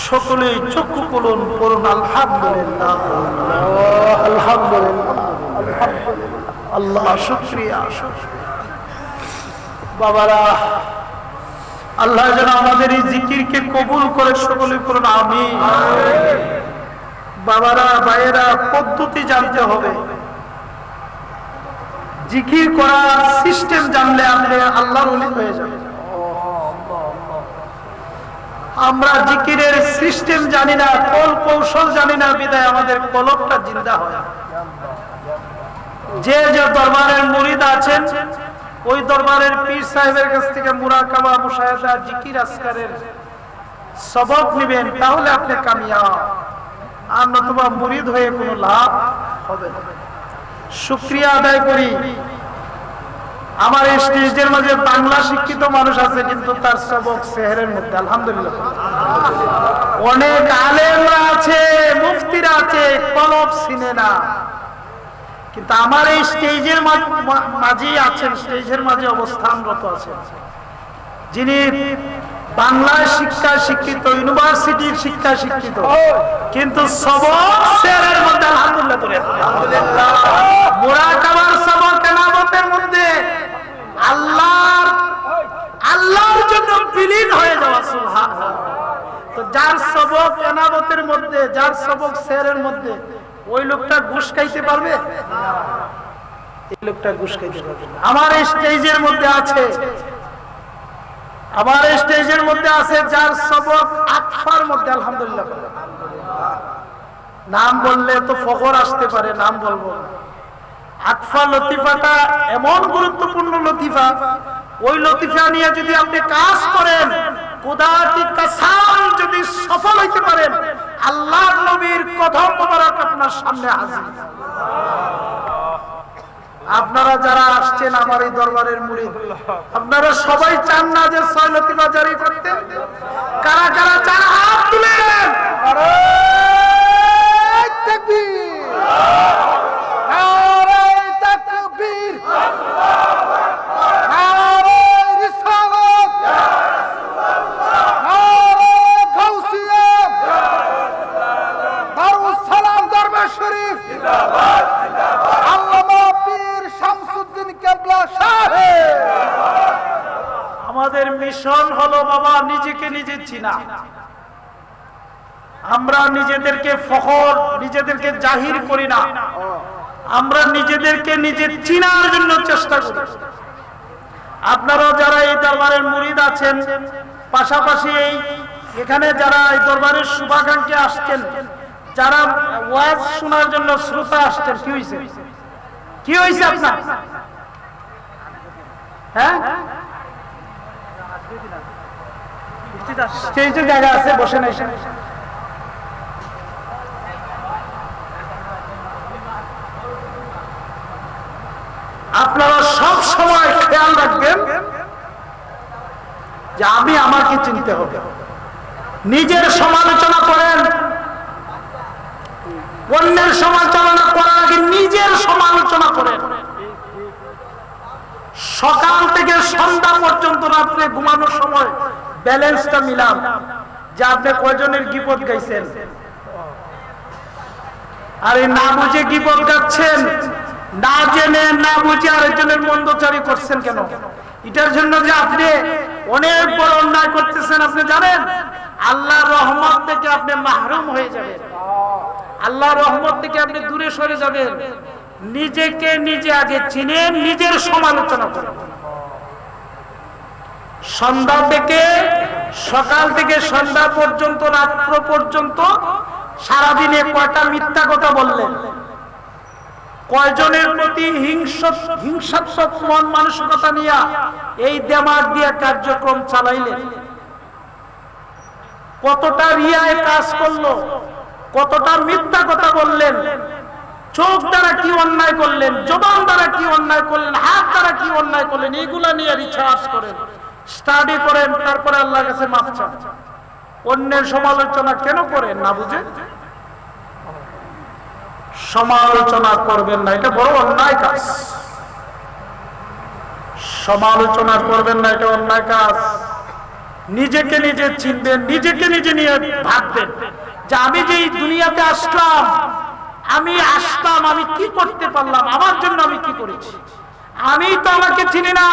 সকলে চক্ষু খুলুন, পড়ুন আলহামদুলিল্লাহ, আলহামদুলিল্লাহ, আল্লাহ শুকরিয়া। বাবারা, আল্লাহ যেন আমাদের এই জিকিরকে কবুল করে, সকলে পড়ুন আমিন। বাবারা, ভাইয়েরা, পদ্ধতি জানতে হবে। জিকির করার সিস্টেম জানলে আপনি আল্লাহর ওলি হয়ে যাবেন। আমরা জিকিরের সিস্টেম জানি না, কল কৌশল জানি না, বিদায় আমাদের কলবটা জিন্দা হয়। যে যে দরবারের মুরিদ আছেন, ওই দরবারের পীর সাহেবের কাছ থেকে মুরাকাবা, মুশাহাদা, জিকির আজকারের সবক নেবেন, তাহলে আপনি কামিয়াব। আর নতুবা মুরিদ হয়ে কোনো লাভ হবে না। শুকরিয়া আদায় করি আমার এই স্টেজের মাঝে বাংলা শিক্ষিত মানুষ আছে, কিন্তু তার সবক শহরের মধ্যে। আলহামদুলিল্লাহ, অনেক আলেমরা আছে, মুফতিরা আছে, কলব চিনে না, কিন্তু আমার এই স্টেজের মাঝেই আছেন, স্টেজের মাঝে অবস্থানরত আছেন, যিনি বাংলার শিক্ষা শিক্ষিত, ইউনিভার্সিটির শিক্ষা শিক্ষিত, কিন্তু সবক শহরের মধ্যে। আলহামদুলিল্লাহ, মুরাকাবার সবক কেনামতের মধ্যে আল্লাহর জন্য বিলীন হয়ে যাওয়া। সুবহানাল্লাহ। তো যার সবক কেনামতের মধ্যে, যার সবক শহরের মধ্যে, ওই লোকটা ঘুষ খাইতে পারবে? এই লোকটা ঘুষ খাইতে পারবে না। আমার এই স্টেজের মধ্যে আছে, আমার এই স্টেজের মধ্যে আছে যার সবক আকফার মধ্যে। আলহামদুলিল্লাহ, নাম বললে তো ফখর আসতে পারে, নাম বলবো না। আকফা লতিফাটা এমন গুরুত্বপূর্ণ লতিফা, ওই লতিফা নিয়ে যদি আপনি কাজ করেন, খুদাতি কসম যদি সফল হইতে পারেন, আল্লাহর নবীর কদম মোবারক আপনার সামনে হাজির। আপনারা যারা আসছেন আমার এই দরবারের মুরিদ, আপনারা সবাই চান না যে 6 লতিফা জারি করতে? কারা কারা চান হাত তুলেন। আমাদের মিশন হলো বাবা নিজেকে নিজে চিনা। আমরা নিজেদেরকে ফখর, নিজেদেরকে জাহির করি না, আমরা নিজেদেরকে নিজে চিনার জন্য চেষ্টা করি। আপনারা যারা এই দরবারের মুরিদ আছেন, পাশাপাশি এখানে যারা এই দরবারের শুভাকাঙ্ক্ষী আসছেন, যারা ওয়াজ শোনার জন্য শ্রোতা আসছেন, কি হয়েছে? কি হয়েছে আপনার? হ্যাঁ, স্টেজে জায়গা আছে, বসে নাই। আপনারা সব সময় খেয়াল রাখবেন যে আমি আমাকে চিনতে হবে। নিজের সমালোচনা করেন, অন্যের সমালোচনা করার আগে নিজের সমালোচনা করেন। সকাল থেকে সন্ধ্যা পর্যন্ত রাত্রে ঘুমানোর সময় ব্যালেন্সটা মিলান, যে আপনি কয়জনের গীবত গাইছেন। আরে না বুঝে গীবত গাচ্ছেন, না জেনে না বুঝে আরেকজনের মন্দচারী করছেন কেন? এটার জন্য যে আপনি অনেক বড় অন্যায় করতেছেন, আপনি জানেন? আল্লাহর রহমত থেকে আপনি মাহরুম হয়ে যাবেন, আল্লাহর রহমত থেকে আপনি দূরে সরে যাবেন। নিজেকে নিজে আগে চিনেন, নিজের সমালোচনা করেন। সন্ধ্যা থেকে, সকাল থেকে সন্ধ্যা পর্যন্ত, রাত্র পর্যন্ত সারাদিনে কয়টা মিথ্যা কথা বললেন? কয়জনের প্রতি হিংসাত্মক মন মানসিকতা নিয়ে এই দেমাগ দিয়ে কার্যক্রম চালাইলেন? কতটা রিয়ায় কাজ করলো, কতটা মিথ্যা কথা বললেন? চোখ দ্বারা কি অন্যায় করলেন, জবান দ্বারা কি অন্যায় করলেন, হাত দ্বারা কি অন্যায় করলেন? এইগুলা নিয়ে রিসার্চ করেন, স্টাডি করেন, তারপরে আল্লাহর কাছে মাফ চান। অন্যের সমালোচনা কেন করেন? না বুঝে সমালোচনা করবেন না, এটা বড় অন্যায় কাজ। সমালোচনা করবেন না, এটা অন্যায় কাজ। নিজেকে নিজে চিনবেন, নিজেকে নিজে নিয়ে ভাববেন যে আমি যে এই দুনিয়াতে আসলাম, আমি কি করতে পারলাম, আমার জন্য আমি কি করেছি? আমি তো আমাকে চিনি না।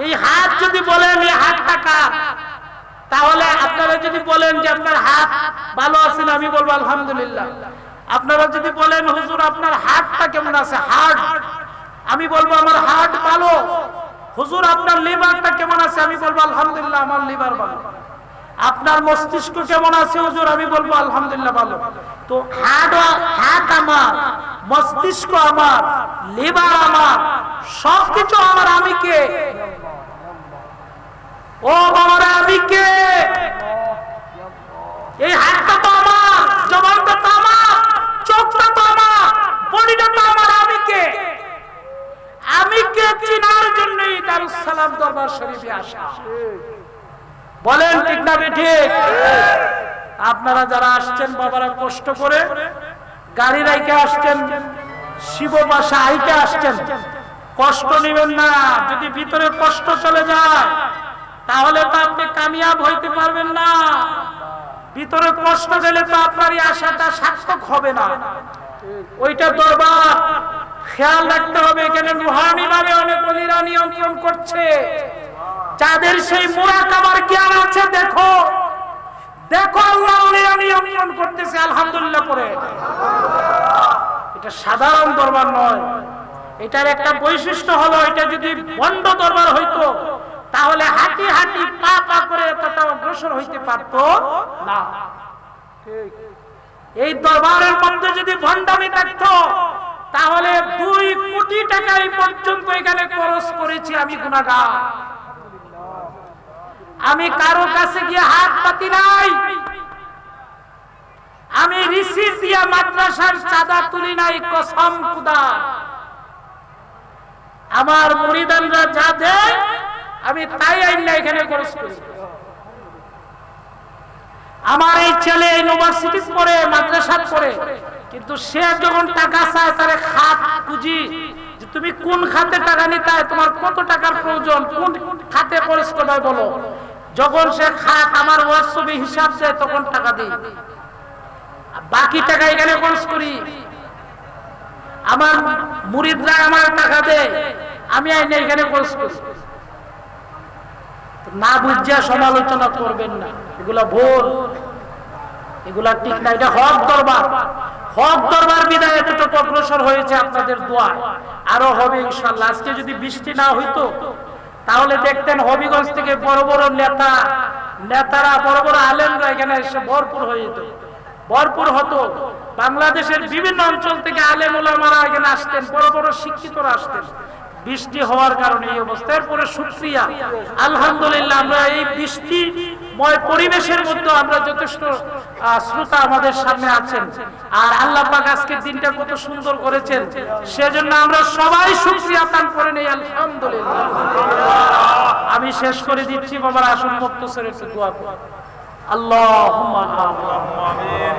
এই হাত যদি বলেন এই হাতটা কার, তাহলে আপনারা যদি বলেন যে আপনার হাত ভালো আছে, আমি বলবো আলহামদুলিল্লাহ। আপনারা যদি বলেন হুজুর আপনার হাতটা কেমন আছে, হার্ট, আমি বলবো আমার হার্ট ভালো। হুজুর আপনার লিভারটা কেমন আছে, আমি বলবো আলহামদুলিল্লাহ আমার লিভার ভালো। আপনার মস্তিষ্ক কেমন আছে হুজুর, আমি বলবো আলহামদুলিল্লাহ ভালো। তো হাত আমার, মস্তিষ্ক আমার, লিভার আমার, সবকিছু আমার। আমি কে? ও বাবারা, আমি কে? এই হাতটা তো আমার, জবানটা তো আমার, চোখটা তো আমার, বডিটা তো আমার। আমি কে? আমি কে চিনার জন্য দরবার শরীফে আসা। বলেন ঠিক না ঠিক? আপনারা যারা আসছেন বাবারা কষ্ট করে গাড়ি রাইকে আসছেন, শিব পাশে আইতে আসছেন, কষ্ট নেবেন না। যদি ভিতরে কষ্ট চলে যায় তাহলে তো আপনি কামিয়াব হইতে পারবেন না। ভিতরে কষ্ট গেলে তো আপনার এই আশাটা সার্থক হবে না। ওইটা দরবার খেয়াল রাখতে হবে। এখানে রুহানি ভাবে অনেক ওলিরা নিয়ন্ত্রণ করছে। যাদের সেই মুরাকাবার জ্ঞান আছে দেখো দেখো আল্লাহ ওলিরা নিয়ন্ত্রণ করতেছে আলহামদুলিল্লাহ পরে। এটা সাধারণ দরবার নয়। এটার একটা বৈশিষ্ট্য হলো এটা যদি বন্ধ দরবার হইতো তাহলে হাঁটি হাঁটি পা পা করে এতটা অগ্রসর হইতে পারত না। এই দরবারের মধ্যে যদি ভণ্ডামি থাকতো তাহলে 2 কোটি টাকা এই পর্যন্ত এখানে খরচ করেছি আমি গুনাহগার। আমি কারো কাছে গিয়ে হাত পাতি নাই, আমি রিসিট দিয়া মাদ্রাসার চাঁদা তুলি নাই, কসম খুদা। আমার মুরিদানরা যা দেয় আমি তাই আইনা এখানে খরচ করি। আমার এই ছেলে ইউনিভার্সিটি পড়ে মাদ্রাসা পড়ে, কিন্তু সে যখন টাকা চায় তারে খাত খুঁজি যে তুমি কোন খাতে টাকা নিতে, তোমার কত টাকার প্রয়োজন, কোন খাতে খরচ করবে বলো। যখন সে খাত আমার ওয়াটসঅ্যাপে হিসাব দেয় তখন টাকা দিই, বাকি টাকা এখানে খরচ করি। আমার মুরিদরা আমার টাকা দেয়, আমি আইনা এখানে খরচ করি। না বুঝিয়া সমালোচনা করবেন না, এগুলা ভুল, এগুলা ঠিক না। এটা হক দরবার, হক দরবার বিদায় এতটুকু অগ্রসর হয়েছে আপনাদের দোয়া, আরো হবে ইনশাআল্লাহ। আজকে যদি বৃষ্টি না হইতো তাহলে দেখতেন হবিগঞ্জ থেকে বড় বড় নেতারা বড় বড় আলেমরা এখানে এসে ভরপুর হয়ে যেত, ভরপুর হতো। বাংলাদেশের বিভিন্ন অঞ্চল থেকে আলেম ওলামারা এখানে আসতেন, বড় বড় শিক্ষিতরা আসতেন। বৃষ্টি হওয়ার কারণে এই অবস্থা। এরপরে শুকরিয়া আলহামদুলিল্লাহ, আমরা এই বৃষ্টিময় পরিবেশের মধ্যে আমরা যথেষ্ট শ্রোতা আমাদের সামনে আছেন, আর আল্লাহ পাক আজকের দিনটা কত সুন্দর করেছেন, সেজন্য আমরা সবাই শুকরিয়া আদান করে নেই আলহামদুলিল্লাহ। আমি শেষ করে দিচ্ছি, বাবার আসুন মুক্তসর একটু দোয়া করুন। আল্লাহুম্মা আমিন।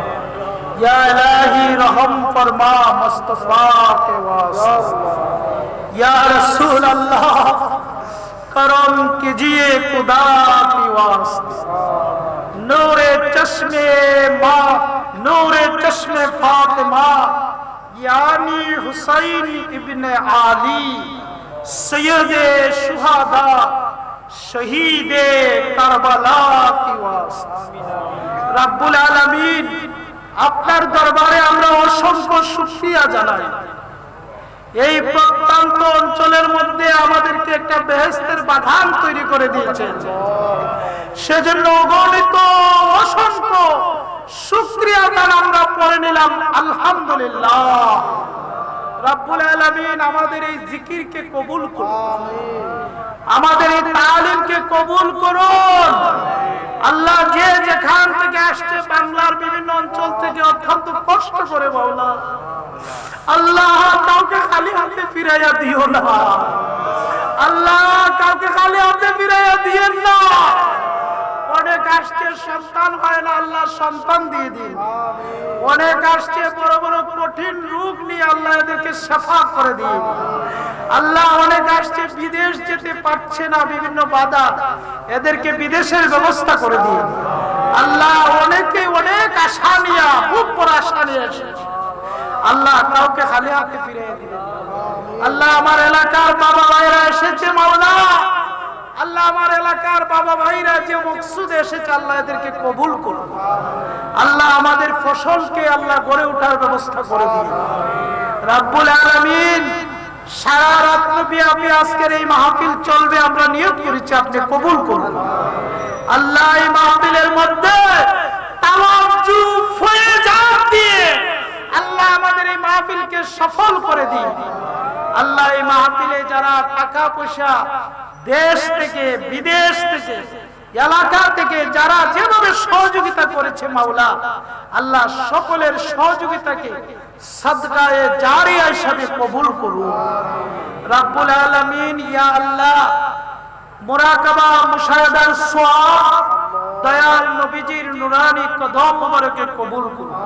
ইয়া ইলাহি রহম ফরমা মুস্তাফা কে ওয়াস্তে, या रसूल अल्लाह करम कीजिए खुदा की वास्ते। नूरे चश्मे माँ, नूरे चश्मे फातिमा यानी हुसैन इब्ने आली सैयदे शुहादा शहीदे करबला की वास्ते। रब्बुल आलमीन আপনার দরবারে আমরা অসংখ্য শুকরিয়া জানাই। এই প্রত্যন্ত অঞ্চলের মধ্যে আমাদেরকে একটা বেহেশতের বাগান তৈরি করে দিয়েছেন, সেজন্য অগণিত অসংখ্য শুকরিয়া গান আমরা পড়ে নিলাম আলহামদুলিল্লাহ। রব্বুল আলামিন আমাদের এই জিকিরকে কবুল করুন, আমাদের এই তালিমকে কবুল করুন। আল্লাহ যে যেখান থেকে আসছে, বাংলার বিভিন্ন অঞ্চল থেকে অত্যন্ত কষ্ট করে মাওলা, আল্লাহ কাউকে খালি হাতে ফিরাইয়া দিও না, আল্লাহ কাউকে খালি হাতে ফিরাইয়া দিয়েন না। অনেক আসছে সন্তান হয় না, আল্লাহ সন্তান দিয়ে দিন। অনেক আসছে বড় বড় কঠিন রোগ নিয়ে, আল্লাহ এদেরকে শিফা করে দিন। আল্লাহ অনেক আসছে বিদেশ যেতে পারছে না, বিভিন্ন বাধা, এদেরকে বিদেশের ব্যবস্থা করে দিন। আল্লাহ অনেকে অনেক আশা নিয়ে, খুব বড় আশা নিয়ে এসেছে, আল্লাহ কাউকে খালি হাতে ফিরিয়ে দিবেন। আল্লাহ আমার এলাকার বাবা ভাইরা এসেছে মাওলা, আল্লাহ আমার এলাকার বাবা ভাইরা যে মকসুদে এসেছে, আল্লাহ এদেরকে কবুল করুন। আল্লাহ আমাদের ফসলকে আল্লাহ গড়ে ওঠার ব্যবস্থা করে দিন রব্বুল আলামিন। সারা রাত ব্যাপী আজকের এই মাহফিল চলবে, আমরা নিয়ত করেছি, আপনি কবুল করুন। আল্লাহ এই মাহফিলের মধ্যে তাওয়াজ্জু ফয়জাত দিয়ে আল্লাহ আমাদের এই মাহফিলকে সফল করে দিন। আল্লাহ এই মাহফিলে যারা টাকা পয়সা দেশ থেকে বিদেশ থেকে এলাকা থেকে যারা যেভাবে সহযোগিতা করেছে মাওলা, আল্লাহ সকলের সহযোগিতাকে সাদকায়ে জারিয়া হিসাবে কবুল করুন রব্বুল আলামিন। ইয়া আল্লাহ মুরাকাবা মুশাহাদার সওয়াব দয়াল নবীজির নুরানি কদম মুবারকে কবুল করুন।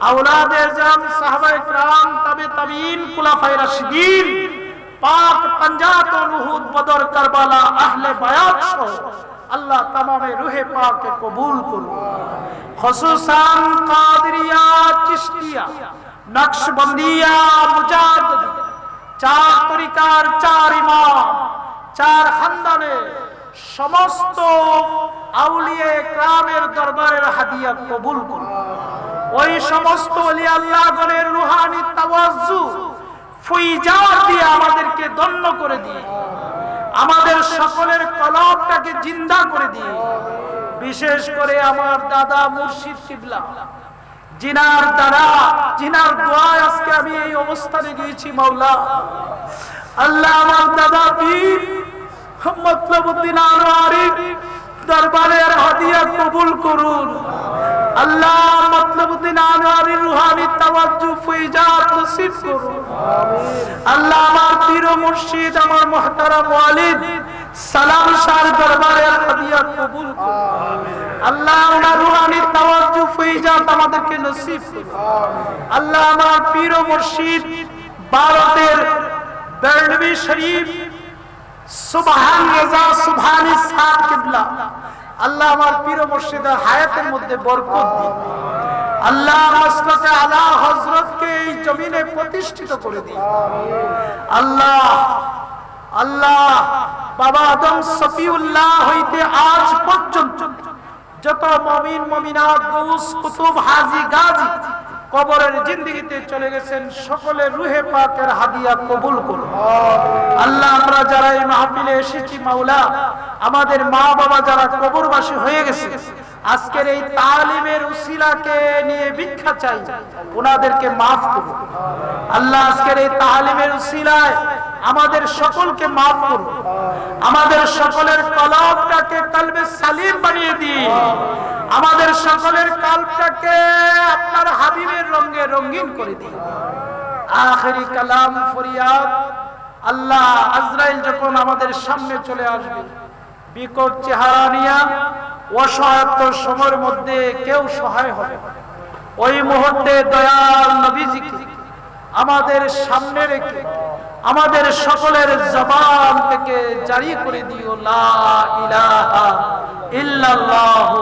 আওলাদে জাম সাহাবায়ে کرام তাবে তাবিঈন খুলাফায়ে রাশিদিন পাক পাঞ্জাত ও উহুদ বদর কারবালা আহলে বায়াত সহ আল্লাহ তামামে রূহে পাকে কবুল করুন। খুসুসান কাদরিয়া চিশতিয়া নকশবন্দিয়া মুজাদ্দিদিয়া চার তরিকার চার ইমাম চার খানদানে সমস্ত আউলিয়া کرامের দরবারের হাদিয়া কবুল করুন। ওই সমস্ত ওলি আল্লাহগণের রূহানি তাওয়াজ্জু ফুইজাত দিয়ে আমাদেরকে ধন্য করে দিয়ে আমাদের সকলের কলবটাকে জিন্দা করে দিয়ে বিশেষ করে আমার দাদা মুর্শিদ কিবলা জিনার দ্বারা জিনার দোয়ায় আজকে আমি এই অবস্থানে গিয়েছি। মাওলা আল্লাহ আমার দাদা পীর মতলবউদ্দিন আনোয়ারি দরবারের হাদিয়া কবুল করুন। আল্লাহ মতলবউদ্দিন আনোয়ারির রূহানি তাওয়াজ্জু ফয়জাত নসিব করুন। আল্লাহ আমার পীর ও মুর্শিদ আমার মুহতারাম ওয়ালিদ সালাম শাহ দরবারের হাদিয়া কবুল করুন। আল্লাহ ওনার রূহানি তাওয়াজ্জু ফয়জাত আমাদেরকে নসিব করুন। আল্লাহ আমার পীর ও মুর্শিদ ভারতের বেরলভী শরীফ সুবহান রাজা সুবহানি সাহেব কিবলা আল্লাহ আমার পীর ও মুর্শিদের হায়াতের মধ্যে বরকত দিন। আল্লাহ মাসলাকে আলা হযরতকে এই জমিনে প্রতিষ্ঠিত করে দিন। আল্লাহ আল্লাহ বাবা আদম সফিউল্লাহ হইতে আজ পর্যন্ত যত মুমিন মুমিনাত গৌস কুতুব হাজী গাজী কবরের জিন্দেগিতে চলে গেছেন সকলের রূহে পাকের হাদিয়া কবুল করুন। আল্লাহ আমরা যারা এই মাহফিলে এসেছি মাওলা আমাদের মা বাবা যারা কবরবাসী হয়ে গেছে আজকের এই তালিমের উসিলাকে নিয়ে ভিক্ষা চাই ওনাদেরকে maaf করুন। আল্লাহ আজকের এই তালিমের উসিলায় আমাদের সকলকে maaf করুন। আমাদের সকলের কলবটাকে কলবে সালিম বানিয়ে দিন। আমাদের সকলের কলবটাকে আপনার হাবিবের রঙে রঙিন করে দিন। আখেরি কালাম ফরিয়াদ আল্লাহ আজরাইল যখন আমাদের সামনে চলে আসবে বিকট চেহারা নিয়ে অসহায়ত্ব সময়ের মধ্যে কেউ সহায় হবে ওই মুহূর্তে দয়াল নবীজিকে আমাদের সামনে রেখে আমাদের সকলের জবান থেকে জারি করে দিও লা ইলাহা ইল্লাল্লাহু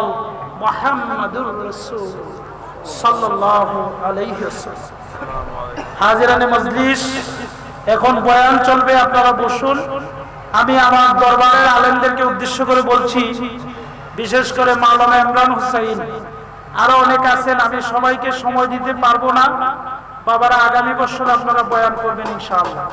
মুহাম্মাদুর রাসূল সাল্লাল্লাহু আলাইহি ওয়াসাল্লাম। হাজিরানে মজলিস এখন বয়ান চলবে আপনারা বসুন। আমি আমার দরবারের আলেমদেরকে উদ্দেশ্য করে বলছি বিশেষ করে মাওলানা ইমরান হুসাইন আরো অনেক আছেন আমি সবাইকে সময় দিতে পারবো না। বাবারা আগামী বছর আপনারা বয়ান করবেন ইনশাআল্লাহ।